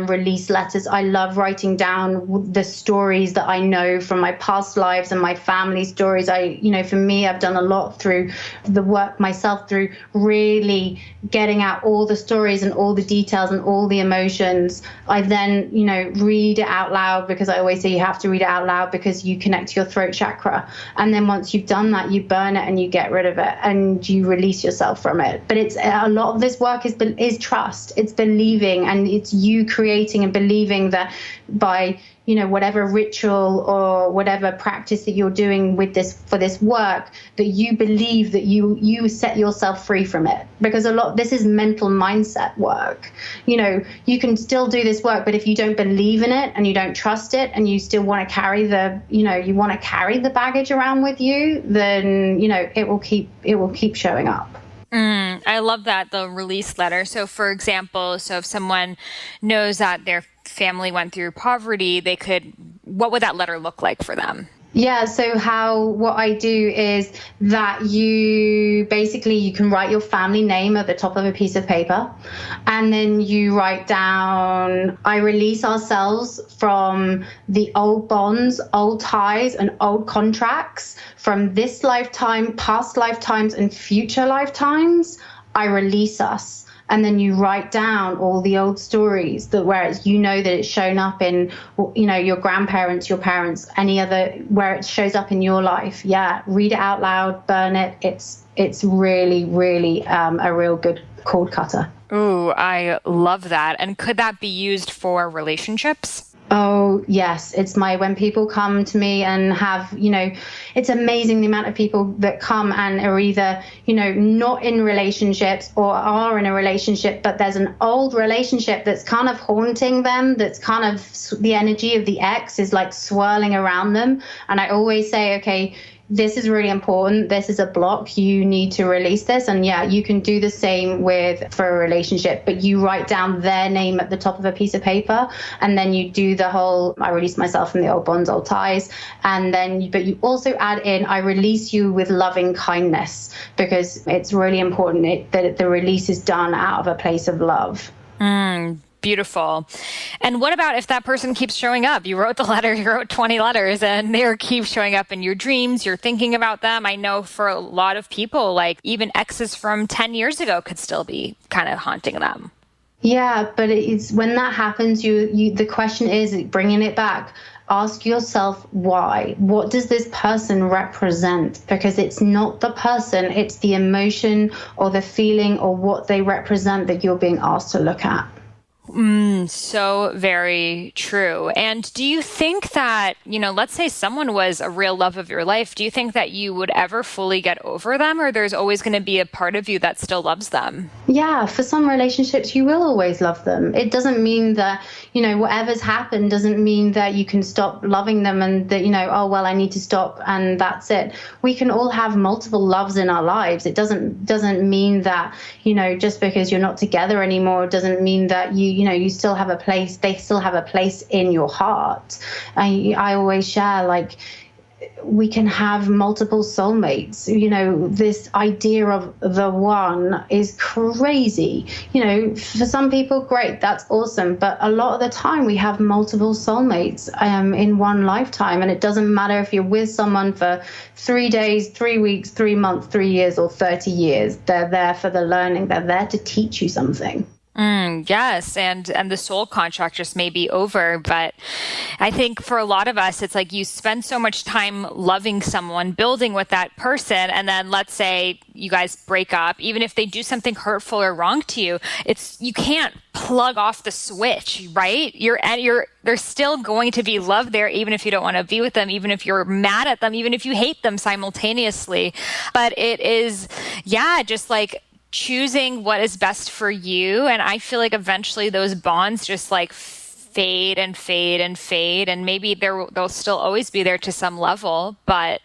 release letters. I love writing down the stories that I know from my past lives and my family stories. For me, I've done a lot through the work myself, through really getting out all the stories and all the details and all the emotions. I then, read it out loud, because I always say you have to read it out loud because you connect to your throat chakra. And then once you've done that, you burn it and you get rid of it and you release yourself from it. But it's a lot of this work is trust. It's believing, and it's you creating and believing that by whatever ritual or whatever practice that you're doing with for this work, that you believe that you set yourself free from it. Because this is mental mindset work. You can still do this work, but if you don't believe in it and you don't trust it and you still want to carry the baggage around with you, then it will keep showing up. I love that, the release letter. So for example, if someone knows that their family went through poverty, what would that letter look like for them? Yeah, so what I do is that you can write your family name at the top of a piece of paper, and then you write down, I release ourselves from the old bonds, old ties, and old contracts from this lifetime, past lifetimes, and future lifetimes. I release us. And then you write down all the old stories where it's shown up in, your grandparents, your parents, any other, where it shows up in your life. Yeah, read it out loud, burn it. It's really, really a real good cord cutter. Ooh, I love that. And could that be used for relationships? Oh, yes. When people come to me and have, it's amazing the amount of people that come and are either, not in relationships or are in a relationship, but there's an old relationship that's kind of haunting them, that's kind of the energy of the ex is like swirling around them. And I always say, okay, this is really important. This is a block. You need to release this. And yeah, you can do the same for a relationship, but you write down their name at the top of a piece of paper. And then you do the whole, I release myself from the old bonds, old ties. And then, but you also add in, I release you with loving kindness, because it's really important that the release is done out of a place of love. Beautiful. And what about if that person keeps showing up? You wrote the letter, you wrote 20 letters, and they keep showing up in your dreams. You're thinking about them. I know for a lot of people, like even exes from 10 years ago could still be kind of haunting them. Yeah, but it's when that happens, the question is bringing it back. Ask yourself why. What does this person represent? Because it's not the person, it's the emotion or the feeling or what they represent that you're being asked to look at. So very true. And do you think that, let's say someone was a real love of your life, do you think that you would ever fully get over them, or there's always going to be a part of you that still loves them? Yeah, for some relationships, you will always love them. It doesn't mean that, whatever's happened doesn't mean that you can stop loving them and that, oh, well, I need to stop and that's it. We can all have multiple loves in our lives. It doesn't mean that, just because you're not together anymore, doesn't mean that you still have a place, they still have a place in your heart. I always share, like, we can have multiple soulmates. This idea of the one is crazy. For some people, great, that's awesome. But a lot of the time we have multiple soulmates in one lifetime. And it doesn't matter if you're with someone for 3 days, 3 weeks, 3 months, 3 years, or 30 years. They're there for the learning. They're there to teach you something. Yes. And the soul contract just may be over. But I think for a lot of us, it's like you spend so much time loving someone, building with that person. And then let's say you guys break up, even if they do something hurtful or wrong to you, you can't plug off the switch, right? There's still going to be love there, even if you don't want to be with them, even if you're mad at them, even if you hate them simultaneously. But it is, just like choosing what is best for you. And I feel like eventually those bonds just like fade and fade and fade. And maybe they'll still always be there to some level. But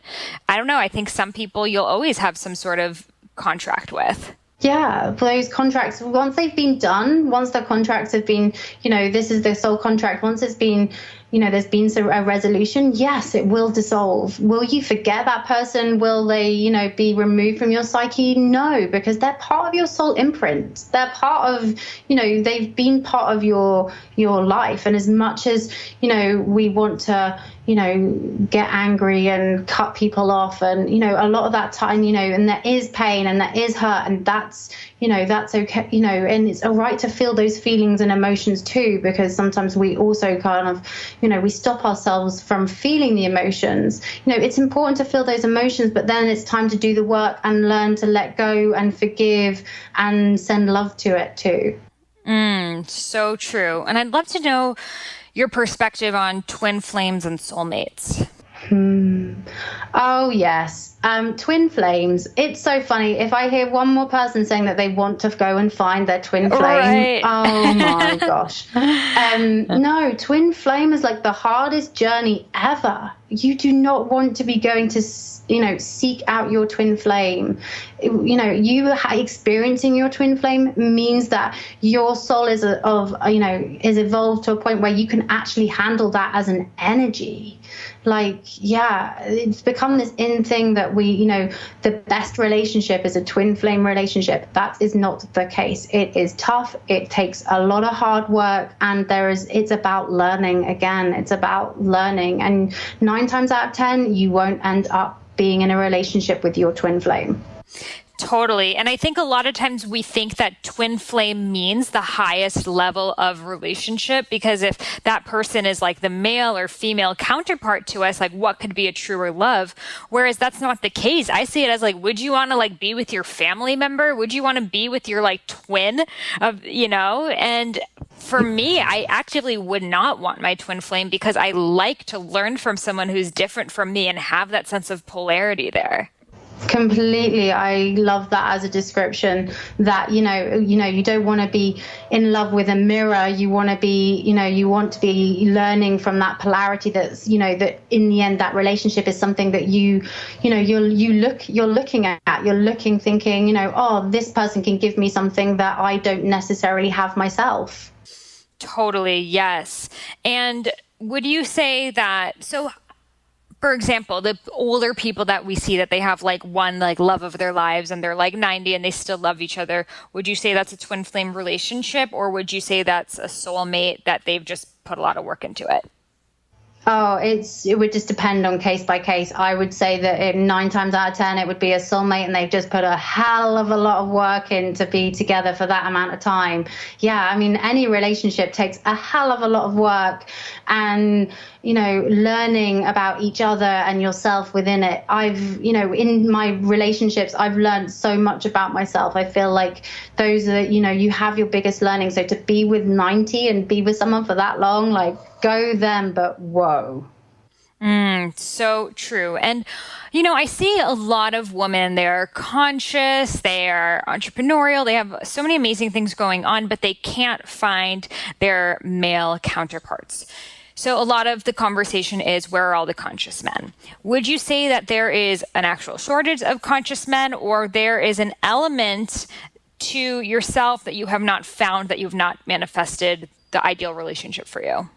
I don't know. I think some people you'll always have some sort of contract with. Yeah, those contracts, once they've been done, once the contracts have been, this is the soul contract, once it's been, there's been a resolution, yes, it will dissolve. Will you forget that person? Will they, be removed from your psyche? No, because they're part of your soul imprint. They're part of, they've been part of your life. And as much as, we want to, get angry and cut people off and, a lot of that time, and there is pain and there is hurt, and that's okay, and it's all right to feel those feelings and emotions too, because sometimes we also kind of, we stop ourselves from feeling the emotions. It's important to feel those emotions, but then it's time to do the work and learn to let go and forgive and send love to it too. So true. And I'd love to know your perspective on twin flames and soulmates. Oh, yes. Twin flames. It's so funny. If I hear one more person saying that they want to go and find their twin flame, right. Oh my gosh. No, twin flame is like the hardest journey ever. You do not want to be going to, seek out your twin flame. You experiencing your twin flame means that your soul is evolved to a point where you can actually handle that as an energy. It's become this in thing that the best relationship is a twin flame relationship. That is not the case. It is tough. It takes a lot of hard work, and it's about learning again. It's about learning. And 9 times out of 10, you won't end up being in a relationship with your twin flame. Totally. And I think a lot of times we think that twin flame means the highest level of relationship, because if that person is like the male or female counterpart to us, like what could be a truer love? Whereas that's not the case. I see it as like, would you want to be with your family member? Would you want to be with your twin And for me, I actively would not want my twin flame, because I like to learn from someone who's different from me and have that sense of polarity there. Completely. I love that as a description, that, you don't want to be in love with a mirror. You want to be, you want to be learning from that polarity that's, that in the end, that relationship is something that you're looking, thinking, oh, this person can give me something that I don't necessarily have myself. Totally. Yes. And would you say that, so for example, the older people that we see that they have like one like love of their lives and they're like 90 and they still love each other, would you say that's a twin flame relationship, or would you say that's a soulmate that they've just put a lot of work into it? Oh, it would just depend on case by case. I would say that 9 times out of 10, it would be a soulmate and they've just put a hell of a lot of work in to be together for that amount of time. Yeah, I mean, any relationship takes a hell of a lot of work and, learning about each other and yourself within it. In my relationships, I've learned so much about myself. I feel like those are, you have your biggest learning. So to be with 90 and be with someone for that long, like, go them, but whoa. So true. And, I see a lot of women, they're conscious, they are entrepreneurial, they have so many amazing things going on, but they can't find their male counterparts. So a lot of the conversation is, where are all the conscious men? Would you say that there is an actual shortage of conscious men, or there is an element to yourself that you have not found, that you've not manifested the ideal relationship for you?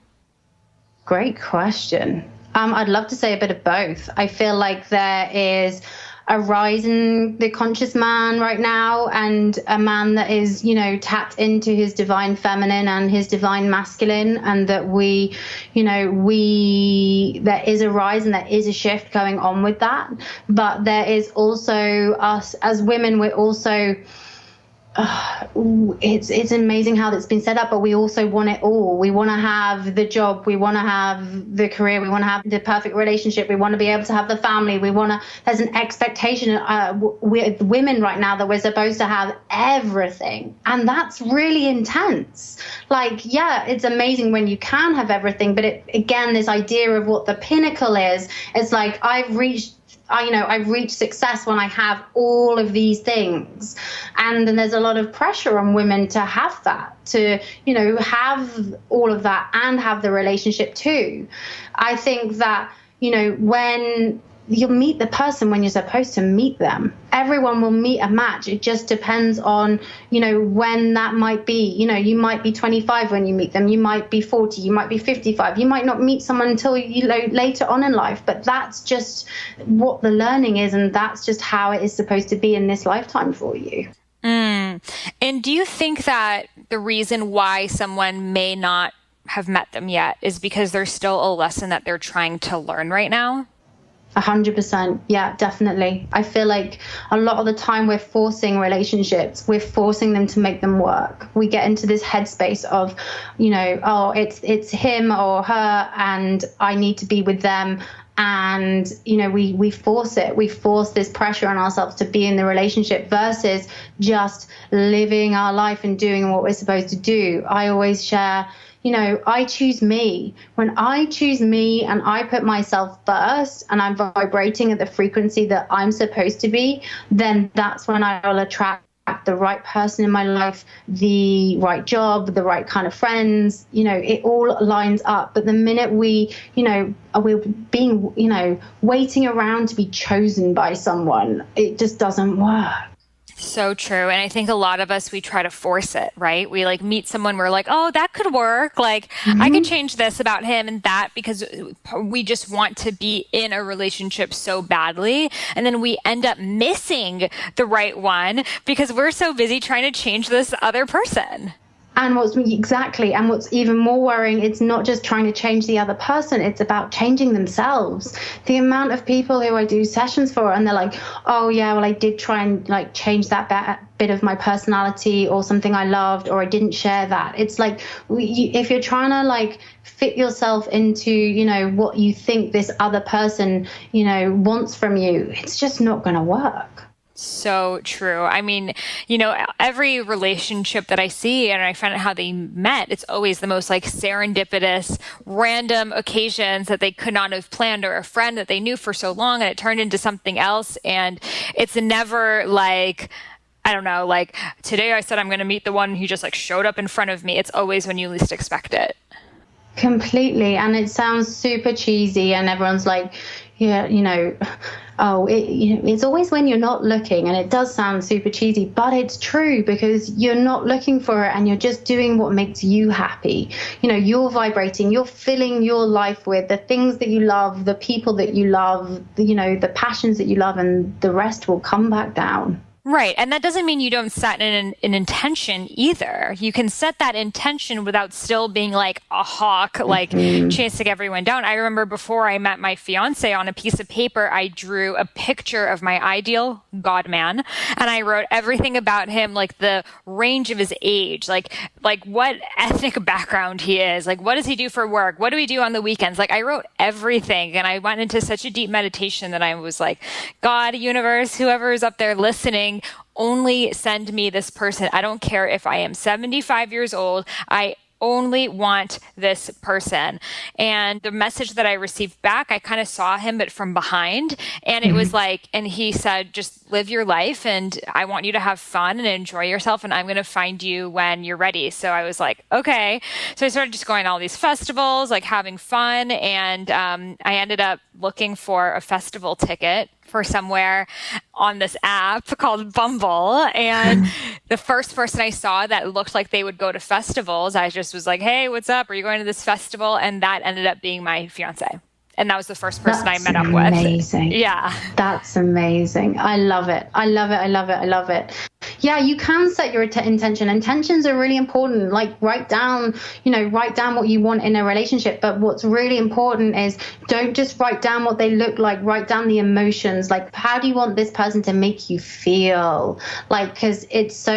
Great question. I'd love to say a bit of both. I feel like there is a rise in the conscious man right now, and a man that is, tapped into his divine feminine and his divine masculine, and that there is a rise and there is a shift going on with that. But there is also us as women, we're also it's amazing how that's been set up, but we also want it all. We want to have the job, we want to have the career, we want to have the perfect relationship, we want to be able to have the family, there's an expectation with women right now that we're supposed to have everything, and that's really intense. Like, yeah, it's amazing when you can have everything, but again, this idea of what the pinnacle is, it's like I've reached success when I have all of these things. And then there's a lot of pressure on women to have that, to, have all of that and have the relationship too. I think that, when you'll meet the person when you're supposed to meet them. Everyone will meet a match. It just depends on, when that might be. You might be 25 when you meet them. You might be 40. You might be 55. You might not meet someone until later on in life. But that's just what the learning is, and that's just how it is supposed to be in this lifetime for you. And do you think that the reason why someone may not have met them yet is because there's still a lesson that they're trying to learn right now? 100%. Yeah, definitely. I feel like a lot of the time we're forcing relationships. We're forcing them to make them work. We get into this headspace of, it's him or her and I need to be with them. And, we force it. We force this pressure on ourselves to be in the relationship versus just living our life and doing what we're supposed to do. I always share, I choose me. When I choose me and I put myself first and I'm vibrating at the frequency that I'm supposed to be, then that's when I will attract the right person in my life, the right job, the right kind of friends. It all lines up. But the minute we're being, waiting around to be chosen by someone, it just doesn't work. So true. And I think a lot of us, we try to force it, right? We meet someone, we're like, oh, that could work. I could change this about him and that, because we just want to be in a relationship so badly. And then we end up missing the right one because we're so busy trying to change this other person. And what's even more worrying, it's not just trying to change the other person, it's about changing themselves. The amount of people who I do sessions for, and they're like, oh yeah, well, I did try and change that bit of my personality or something I loved, or I didn't share that. It's like, if you're trying to fit yourself into, what you think this other person, wants from you, it's just not going to work. So true. I mean, every relationship that I see and I find out how they met, it's always the most like serendipitous, random occasions that they could not have planned, or a friend that they knew for so long and it turned into something else. And it's never like, I don't know, like today I said I'm going to meet the one who just like showed up in front of me. It's always when you least expect it. Completely. And it sounds super cheesy and everyone's like, yeah, it's always when you're not looking. And it does sound super cheesy, but it's true, because you're not looking for it and you're just doing what makes you happy. You're vibrating, you're filling your life with the things that you love, the people that you love, the passions that you love, and the rest will come back down. Right. And that doesn't mean you don't set an intention either. You can set that intention without still being like a hawk, like chasing everyone down. I remember before I met my fiance, on a piece of paper, I drew a picture of my ideal God man. And I wrote everything about him, like the range of his age, like what ethnic background he is, like what does he do for work? What do we do on the weekends? Like I wrote everything, and I went into such a deep meditation that I was like, God, universe, whoever is up there listening, only send me this person. I don't care if I am 75 years old. I only want this person. And the message that I received back, I kind of saw him, but from behind. And it was like, and he said, just live your life. And I want you to have fun and enjoy yourself. And I'm going to find you when you're ready. So I was like, okay. So I started just going to all these festivals, like having fun. And I ended up looking for a festival ticket for somewhere on this app called Bumble. And the first person I saw that looked like they would go to festivals, I just was like, hey, what's up? Are you going to this festival? And that ended up being my fiance. And that was the first person I met up with. Amazing. Yeah. That's amazing. I love it. I love it. I love it. I love it. Yeah, you can set your intention. Intentions are really important. Like write down what you want in a relationship. But what's really important is don't just write down what they look like. Write down the emotions. Like, how do you want this person to make you feel? Like, because it's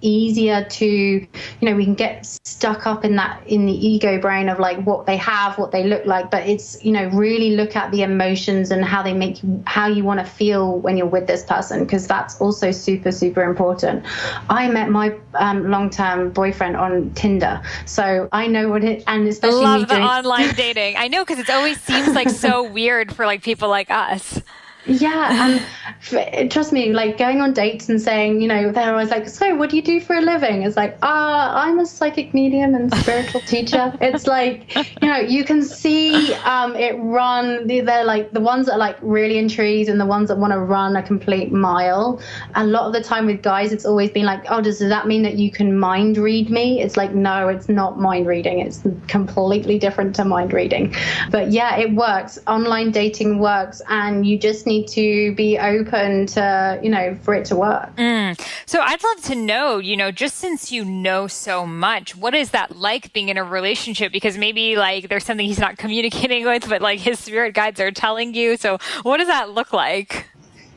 easier to, we can get stuck up in the ego brain of like what they have, what they look like. But it's, really look at the emotions and how they make you, how you want to feel when you're with this person, because that's also super, super important. I met my long-term boyfriend on Tinder, so I know what it, and especially love the online dating. I know, because it always seems like so weird for like people like us. Yeah, and trust me, like going on dates and saying, they're always like, so what do you do for a living? It's like, I'm a psychic medium and spiritual teacher. It's like, you can see it run. They're like the ones that are like really intrigued and the ones that want to run a complete mile. A lot of the time with guys, it's always been like, oh, does that mean that you can mind read me? It's like, no, it's not mind reading. It's completely different to mind reading. But yeah, it works. Online dating works, and you just need to be open to, for it to work. So I'd love to know, just since you know so much, what is that like being in a relationship? Because maybe like there's something he's not communicating with, but like his spirit guides are telling you. So what does that look like?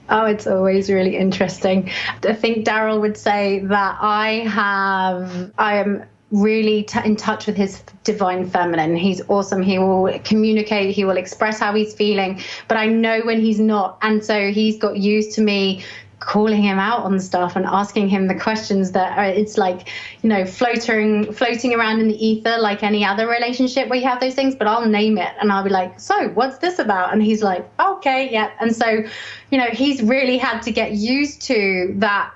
Oh, it's always really interesting. I think Daryl would say that I am really in touch with his divine feminine. He's awesome. He will communicate. He will express how he's feeling, but I know when he's not. And so he's got used to me calling him out on stuff and asking him the questions that are, it's like, floating around in the ether like any other relationship where you have those things, but I'll name it and I'll be like, so what's this about? And he's like, okay, yeah. And so, he's really had to get used to that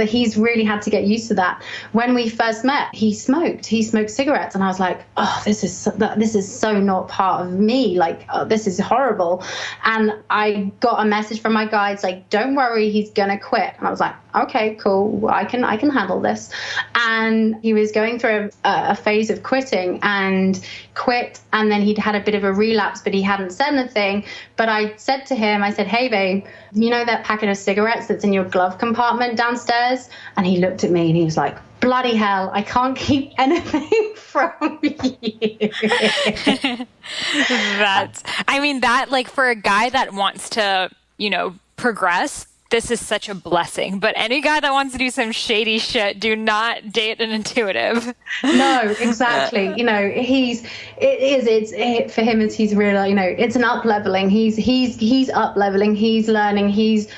he's really had to get used to that. When we first met, he smoked cigarettes, and I was like, oh, this is so not part of me. Like, oh, this is horrible. And I got a message from my guides like, don't worry, he's gonna quit. And I was like, okay, cool, I can handle this. And he was going through a phase of quitting and quit, and then he'd had a bit of a relapse, but he hadn't said anything. But I said to him, I said, hey babe, that packet of cigarettes that's in your glove compartment downstairs? And he looked at me and he was like, bloody hell, I can't keep anything from you. That, like for a guy that wants to, progress, this is such a blessing. But any guy that wants to do some shady shit, do not date an intuitive. No, exactly. You know, for him, he's really, you know, it's an up leveling. He's up leveling. He's learning. He's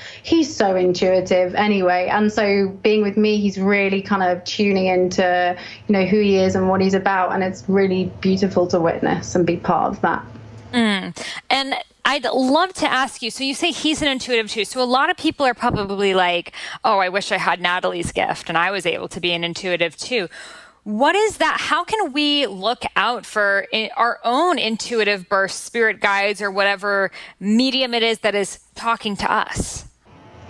so intuitive anyway. And so being with me, he's really kind of tuning into, you know, who he is and what he's about. And it's really beautiful to witness and be part of that. And I'd love to ask you, so you say he's an intuitive too. So a lot of people are probably like, oh, I wish I had Natalie's gift and I was able to be an intuitive too. What is that? How can we look out for our own intuitive bursts, spirit guides, or whatever medium it is that is talking to us?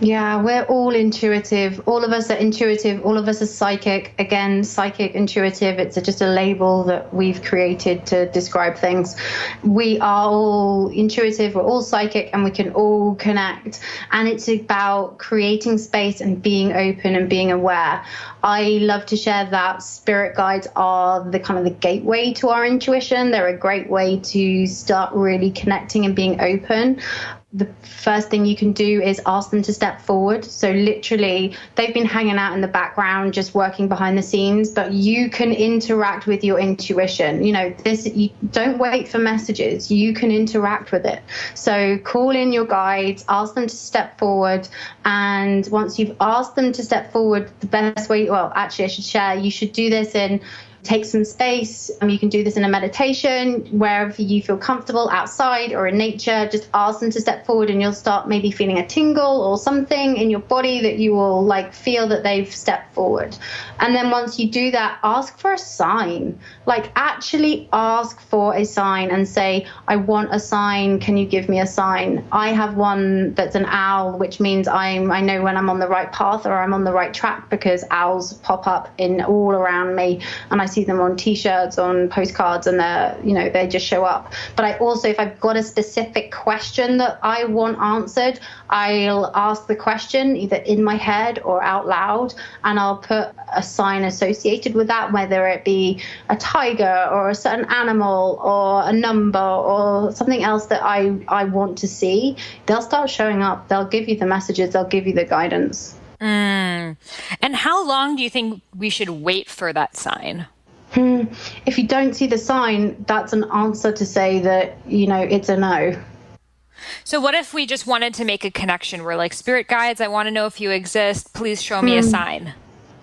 Yeah, we're all intuitive. All of us are intuitive. All of us are psychic. Again, psychic, intuitive. It's just a label that we've created to describe things. We are all intuitive. We're all psychic, and we can all connect. And it's about creating space and being open and being aware. I love to share that spirit guides are the kind of the gateway to our intuition. They're a great way to start really connecting and being open. The first thing you can do is ask them to step forward. So literally, they've been hanging out in the background, just working behind the scenes, but you can interact with your intuition. You know, you don't wait for messages. You can interact with it. So call in your guides, ask them to step forward. And once you've asked them to step forward, the best way, well, actually, I should share, you should do this take some space. You can do this in a meditation, wherever you feel comfortable, outside or in nature. Just ask them to step forward and you'll start maybe feeling a tingle or something in your body that you will like feel that they've stepped forward. And then once you do that, ask for a sign. Like actually ask for a sign and say, I want a sign. Can you give me a sign? I have one that's an owl, which means I know when I'm on the right path or I'm on the right track, because owls pop up in all around me, and I see them on t-shirts, on postcards, and they just show up. But I also, if I've got a specific question that I want answered, I'll ask the question either in my head or out loud, and I'll put a sign associated with that, whether it be a tiger or a certain animal or a number or something else that I want to see. They'll start showing up. They'll give you the messages. They'll give you the guidance. And how long do you think we should wait for that sign? If you don't see the sign, that's an answer to say that, it's a no. So what if we just wanted to make a connection? We're like, spirit guides, I want to know if you exist. Please show me a sign.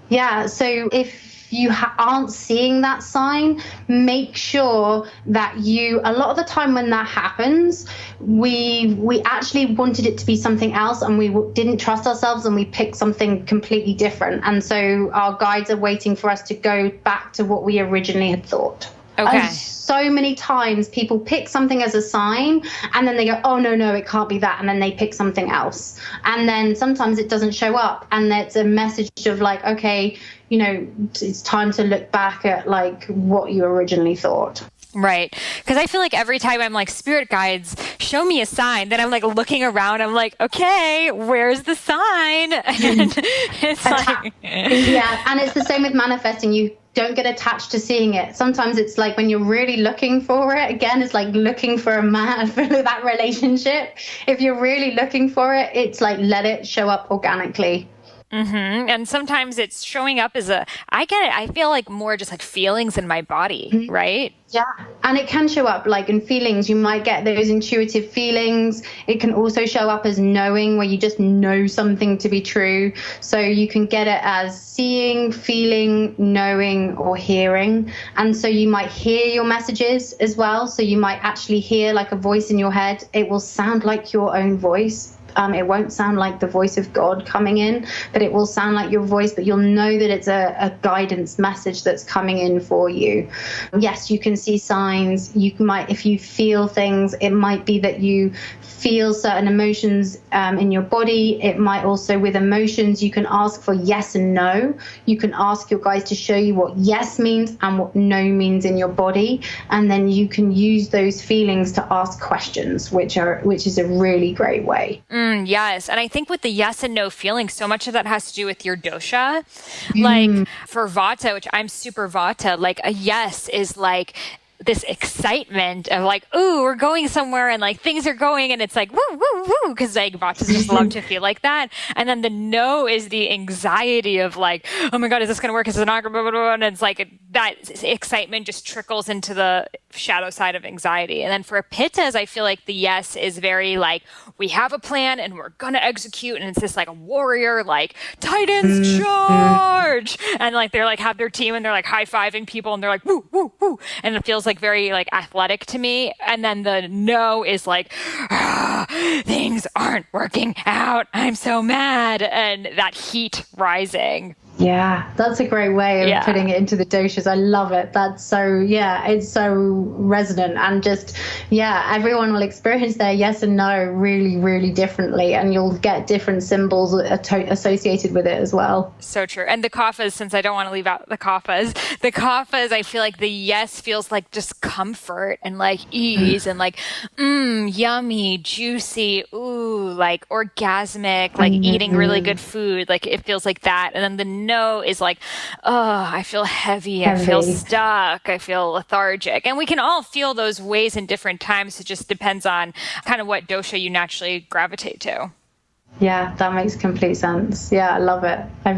Yeah. So if you aren't seeing that sign, make sure that a lot of the time when that happens, we actually wanted it to be something else, and we didn't trust ourselves, and we picked something completely different. And so our guides are waiting for us to go back to what we originally had thought. Okay. And so many times people pick something as a sign and then they go, oh, no, it can't be that. And then they pick something else. And then sometimes it doesn't show up. And it's a message of like, okay, it's time to look back at like what you originally thought. Right. Because I feel like every time I'm like, spirit guides, show me a sign, then I'm like looking around. I'm like, okay, where's the sign? And it's like... Yeah. And it's the same with manifesting. You don't get attached to seeing it. Sometimes it's like when you're really looking for it, again, it's like looking for a man for that relationship. If you're really looking for it, it's like let it show up organically. Mm-hmm. And sometimes it's showing up as I get it. I feel like more just like feelings in my body, right? Yeah. And it can show up like in feelings. You might get those intuitive feelings. It can also show up as knowing, where you just know something to be true. So you can get it as seeing, feeling, knowing, or hearing. And so you might hear your messages as well. So you might actually hear like a voice in your head. It will sound like your own voice. It won't sound like the voice of God coming in, but it will sound like your voice, but you'll know that it's a guidance message that's coming in for you. Yes, you can see signs. You might, if you feel things, it might be that you feel certain emotions in your body. It might also, with emotions, you can ask for yes and no. You can ask your guides to show you what yes means and what no means in your body. And then you can use those feelings to ask questions, which is a really great way. Yes. And I think with the yes and no feeling, so much of that has to do with your dosha. Like for Vata, which I'm super Vata, like a yes is like this excitement of like, ooh, we're going somewhere and like things are going and it's like, woo, woo, woo, because like bots just love to feel like that. And then the no is the anxiety of like, oh my God, is this going to work? Is it not going to work? And it's like that excitement just trickles into the shadow side of anxiety. And then for pittas, I feel like the yes is very like, we have a plan and we're going to execute. And it's this like a warrior, like Titans charge. And like, they're like have their team and they're like high-fiving people and they're like, woo, woo, woo. And it feels like very like athletic to me. And then the no is like, things aren't working out. I'm so mad. And that heat rising. Yeah, that's a great way of putting it into the doshas. I love it. That's so, it's so resonant. And just, everyone will experience their yes and no really, really differently. And you'll get different symbols associated with it as well. So true. And the kaphas, since I don't want to leave out the kaphas, I feel like the yes feels like just comfort and like ease and like, yummy, juicy, ooh, like orgasmic, like eating really good food. Like it feels like that. And then the no is like, oh, I feel heavy. I feel stuck. I feel lethargic. And we can all feel those ways in different times. It just depends on kind of what dosha you naturally gravitate to. Yeah, that makes complete sense. Yeah, I love it. I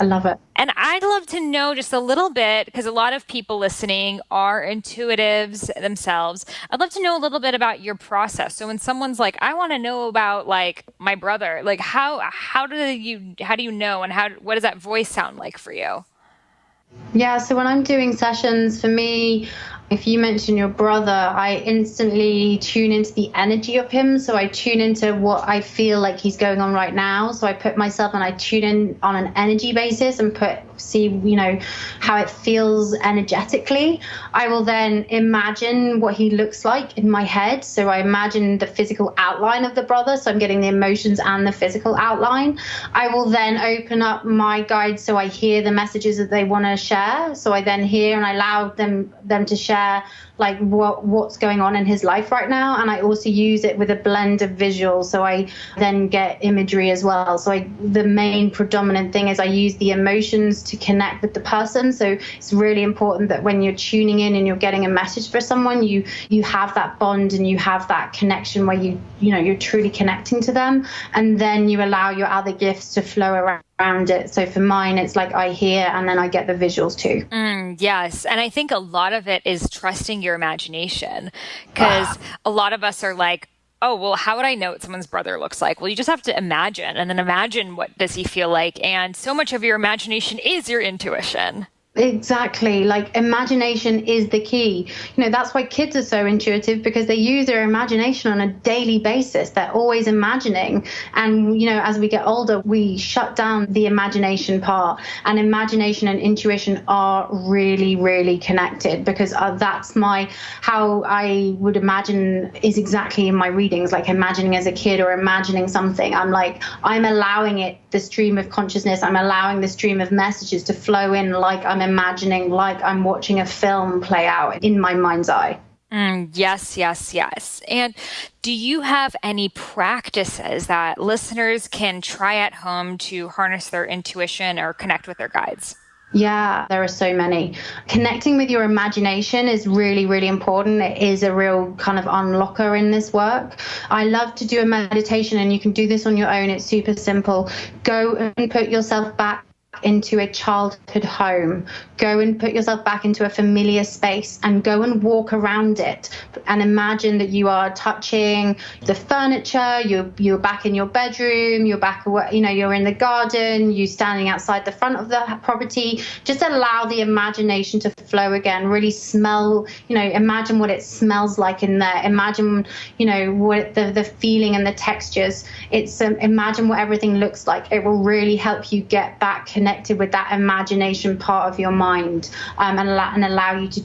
love it. And I'd love to know just a little bit, because a lot of people listening are intuitives themselves. I'd love to know a little bit about your process. So when someone's like, I want to know about like my brother, like how do you know, and what does that voice sound like for you? Yeah, so when I'm doing sessions, for me, if you mention your brother, I instantly tune into the energy of him. So I tune into what I feel like he's going on right now. So I put myself and I tune in on an energy basis and see how it feels energetically. I will then imagine what he looks like in my head. So I imagine the physical outline of the brother. So I'm getting the emotions and the physical outline. I will then open up my guide so I hear the messages that they want to share. So I then hear and I allow them to share like what's going on in his life right now. And I also use it with a blend of visuals. So I then get imagery as well. So the main predominant thing is I use the emotions to connect with the person. So it's really important that when you're tuning in and you're getting a message for someone, you have that bond and you have that connection where you're truly connecting to them. And then you allow your other gifts to flow around it. So for mine, it's like I hear and then I get the visuals too. Yes. And I think a lot of it is trusting your imagination, because a lot of us are like, oh, well, how would I know what someone's brother looks like? Well, you just have to imagine, and then imagine what does he feel like. And so much of your imagination is your intuition. Exactly. Like imagination is the key. That's why kids are so intuitive, because they use their imagination on a daily basis. They're always imagining. And, as we get older, we shut down the imagination part, and imagination and intuition are really, really connected, because that's how I would imagine is exactly in my readings, like imagining as a kid or imagining something. I'm allowing the stream of consciousness. I'm allowing the stream of messages to flow in like I'm imagining, like I'm watching a film play out in my mind's eye. Yes, yes, yes. And do you have any practices that listeners can try at home to harness their intuition or connect with their guides? Yeah, there are so many. Connecting with your imagination is really, really important. It is a real kind of unlocker in this work. I love to do a meditation, and you can do this on your own. It's super simple. Go and put yourself back into a childhood home. Go and put yourself back into a familiar space and go and walk around it, and imagine that you are touching the furniture. You're back in your bedroom. You're back, you're in the garden. You're standing outside the front of the property. Just allow the imagination to flow again. Really smell, imagine what it smells like in there. Imagine, what the feeling and the textures. It's imagine what everything looks like. It will really help you get back connected with that imagination part of your mind, and allow you to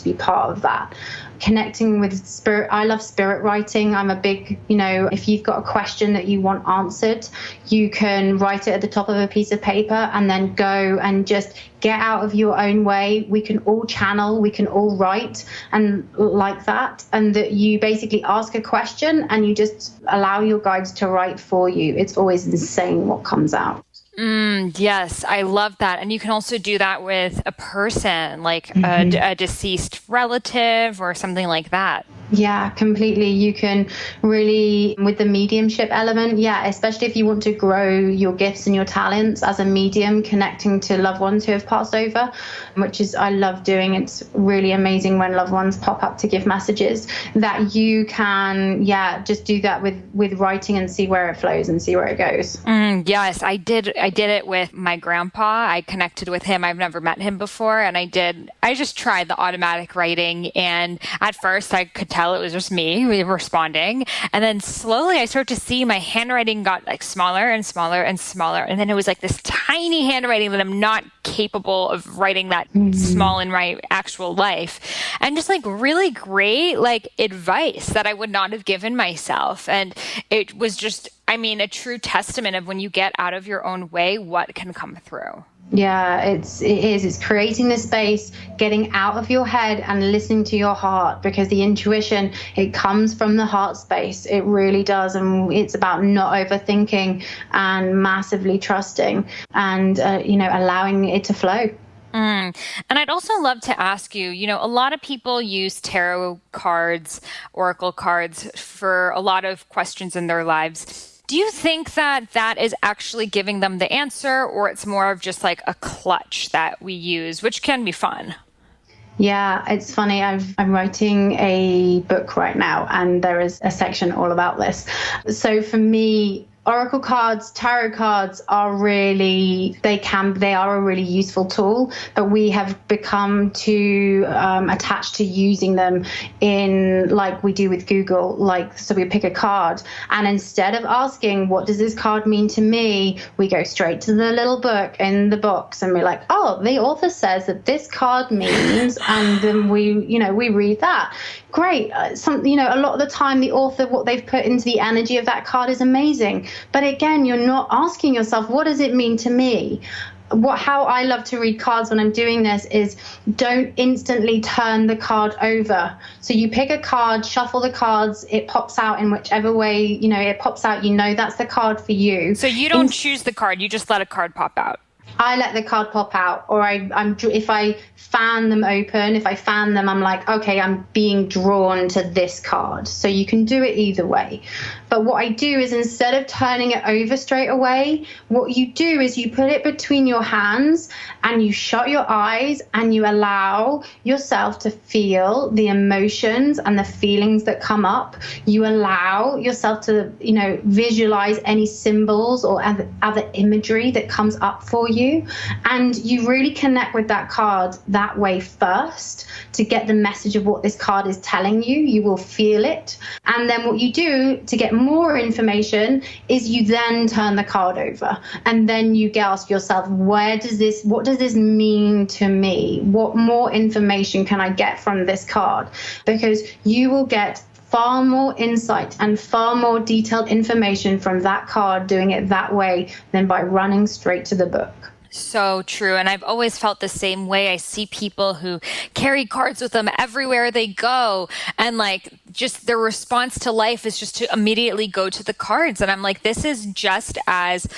be part of that. Connecting with spirit. I love spirit writing. I'm a big, if you've got a question that you want answered, you can write it at the top of a piece of paper and then go and just get out of your own way. We can all channel, we can all write, and like that. And that you basically ask a question and you just allow your guides to write for you. It's always insane what comes out. Yes, I love that. And you can also do that with a person, like a deceased relative or something like that. Yeah, completely. You can really, with the mediumship element, yeah, especially if you want to grow your gifts and your talents as a medium, connecting to loved ones who have passed over, which is, I love doing. It's really amazing when loved ones pop up to give messages that you can, yeah, just do that with writing and see where it flows and see where it goes. Yes, I did. I did it with my grandpa. I connected with him. I've never met him before. And I just tried the automatic writing. And at first I could tell it was just me responding. And then slowly I started to see my handwriting got like smaller and smaller and smaller. And then it was like this tiny handwriting that I'm not capable of writing that small in my actual life. And just like really great, like advice that I would not have given myself. And it was just, I mean, a true testament of when you get out of your own way, what can come through. Yeah, it's creating the space, getting out of your head and listening to your heart, because the intuition, it comes from the heart space. It really does. And it's about not overthinking and massively trusting and, allowing it to flow. And I'd also love to ask you, a lot of people use tarot cards, oracle cards for a lot of questions in their lives. Do you think that is actually giving them the answer, or it's more of just like a clutch that we use, which can be fun? Yeah, it's funny. I'm writing a book right now, and there is a section all about this. So for me, oracle cards, tarot cards are really, they are a really useful tool, but we have become too attached to using them in like we do with Google. Like, so we pick a card, and instead of asking, what does this card mean to me? We go straight to the little book in the box and we're like, oh, the author says that this card means, and then we read that. Great. A lot of the time the author, what they've put into the energy of that card is amazing. But again, you're not asking yourself, what does it mean to me? How I love to read cards when I'm doing this is don't instantly turn the card over. So you pick a card, shuffle the cards, it pops out in whichever way, it pops out, that's the card for you. So you don't choose the card, you just let a card pop out. I let the card pop out, or if I fan them open, I'm like, okay, I'm being drawn to this card. So you can do it either way. But what I do is, instead of turning it over straight away, what you do is you put it between your hands and you shut your eyes and you allow yourself to feel the emotions and the feelings that come up. You allow yourself to, visualize any symbols or other imagery that comes up for you. And you really connect with that card that way first to get the message of what this card is telling you. You will feel it. And then what you do to get more information is you then turn the card over, and then you ask yourself, what does this mean to me? What more information can I get from this card? Because you will get far more insight and far more detailed information from that card doing it that way than by running straight to the book. So true. And I've always felt the same way. I see people who carry cards with them everywhere they go. And like, just their response to life is just to immediately go to the cards. And I'm like, this is just as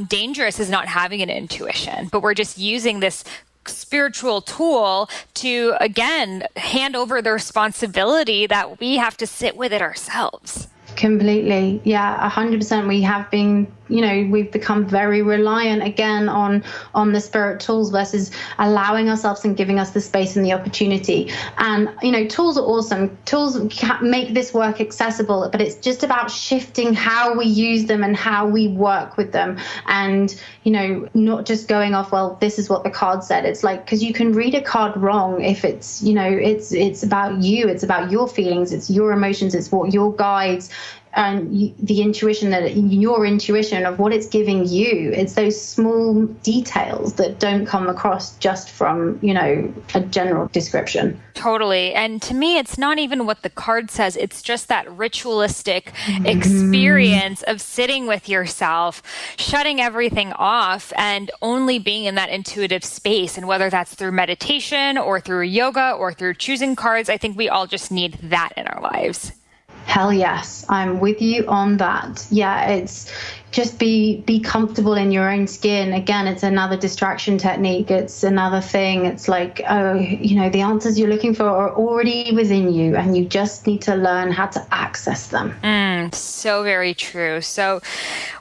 dangerous as not having an intuition. But we're just using this spiritual tool to, again, hand over the responsibility that we have to sit with it ourselves. Completely. Yeah, 100%. We have been, we've become very reliant again on the spirit tools versus allowing ourselves and giving us the space and the opportunity. And, tools are awesome. Tools can make this work accessible, but it's just about shifting how we use them and how we work with them. And, not just going off, well, this is what the card said. It's like, because you can read a card wrong if it's, it's about you, it's about your feelings, it's your emotions, it's what your guides and the intuition, that your intuition of what it's giving you. It's those small details that don't come across just from, a general description. Totally. And to me, it's not even what the card says. It's just that ritualistic experience of sitting with yourself, shutting everything off, and only being in that intuitive space. And whether that's through meditation or through yoga or through choosing cards, I think we all just need that in our lives. Hell yes, I'm with you on that. Yeah, it's just be comfortable in your own skin. Again, it's another distraction technique. It's another thing. It's like, oh, the answers you're looking for are already within you, and you just need to learn how to access them. So very true. So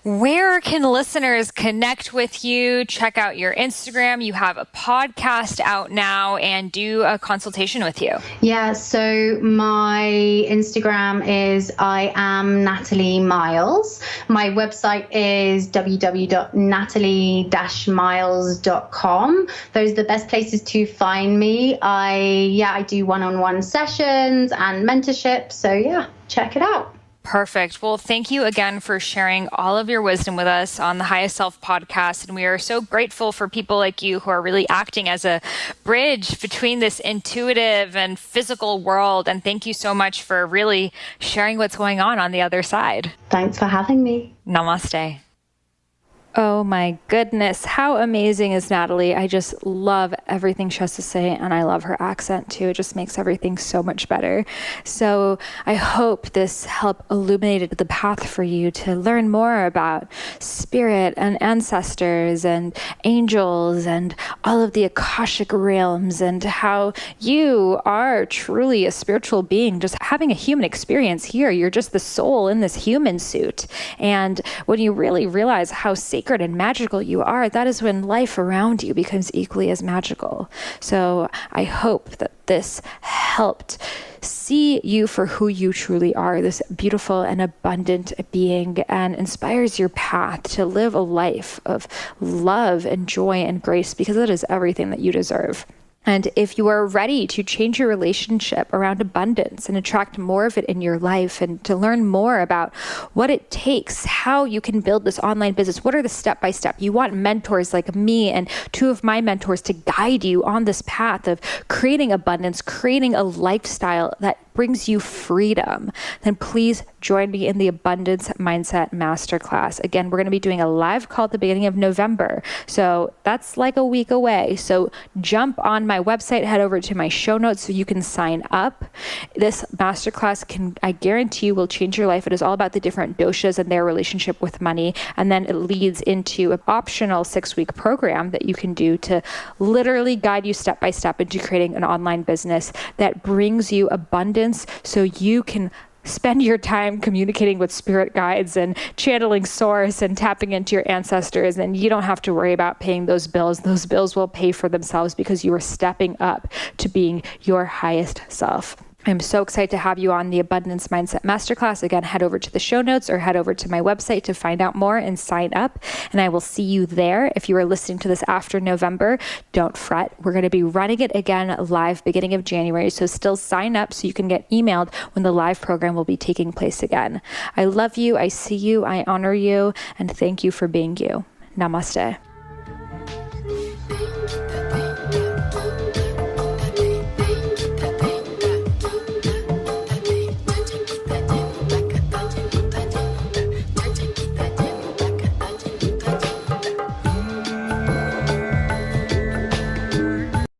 where can listeners connect with you, check out your Instagram? You have a podcast out now, and do a consultation with you. Yeah, so my Instagram is I am Natalie Miles. My website is www.natalie-miles.com. Those are the best places to find me. I do one-on-one sessions and mentorship. So yeah, check it out. Perfect. Well, thank you again for sharing all of your wisdom with us on the Highest Self podcast. And we are so grateful for people like you who are really acting as a bridge between this intuitive and physical world. And thank you so much for really sharing what's going on the other side. Thanks for having me. Namaste. Oh my goodness. How amazing is Natalie? I just love everything she has to say, and I love her accent too. It just makes everything so much better. So I hope this helped illuminate the path for you to learn more about spirit and ancestors and angels and all of the Akashic realms, and how you are truly a spiritual being, just having a human experience here. You're just the soul in this human suit. And when you really realize how sacred and magical you are, that is when life around you becomes equally as magical. So I hope that this helped see you for who you truly are, this beautiful and abundant being, and inspires your path to live a life of love and joy and grace, because it is everything that you deserve. And if you are ready to change your relationship around abundance and attract more of it in your life, and to learn more about what it takes, how you can build this online business, what are the step-by-step, you want mentors like me and two of my mentors to guide you on this path of creating abundance, creating a lifestyle that brings you freedom, then please join me in the Abundance Mindset Masterclass. Again, we're going to be doing a live call at the beginning of November. So that's like a week away. So jump on my website, head over to my show notes so you can sign up. This masterclass I guarantee you, will change your life. It is all about the different doshas and their relationship with money. And then it leads into an optional 6-week program that you can do to literally guide you step by step into creating an online business that brings you abundance, so you can spend your time communicating with spirit guides and channeling source and tapping into your ancestors. And you don't have to worry about paying those bills. Those bills will pay for themselves because you are stepping up to being your highest self. I'm so excited to have you on the Abundance Mindset Masterclass. Again, head over to the show notes or head over to my website to find out more and sign up. And I will see you there. If you are listening to this after November, don't fret. We're going to be running it again live beginning of January. So still sign up so you can get emailed when the live program will be taking place again. I love you. I see you. I honor you. And thank you for being you. Namaste.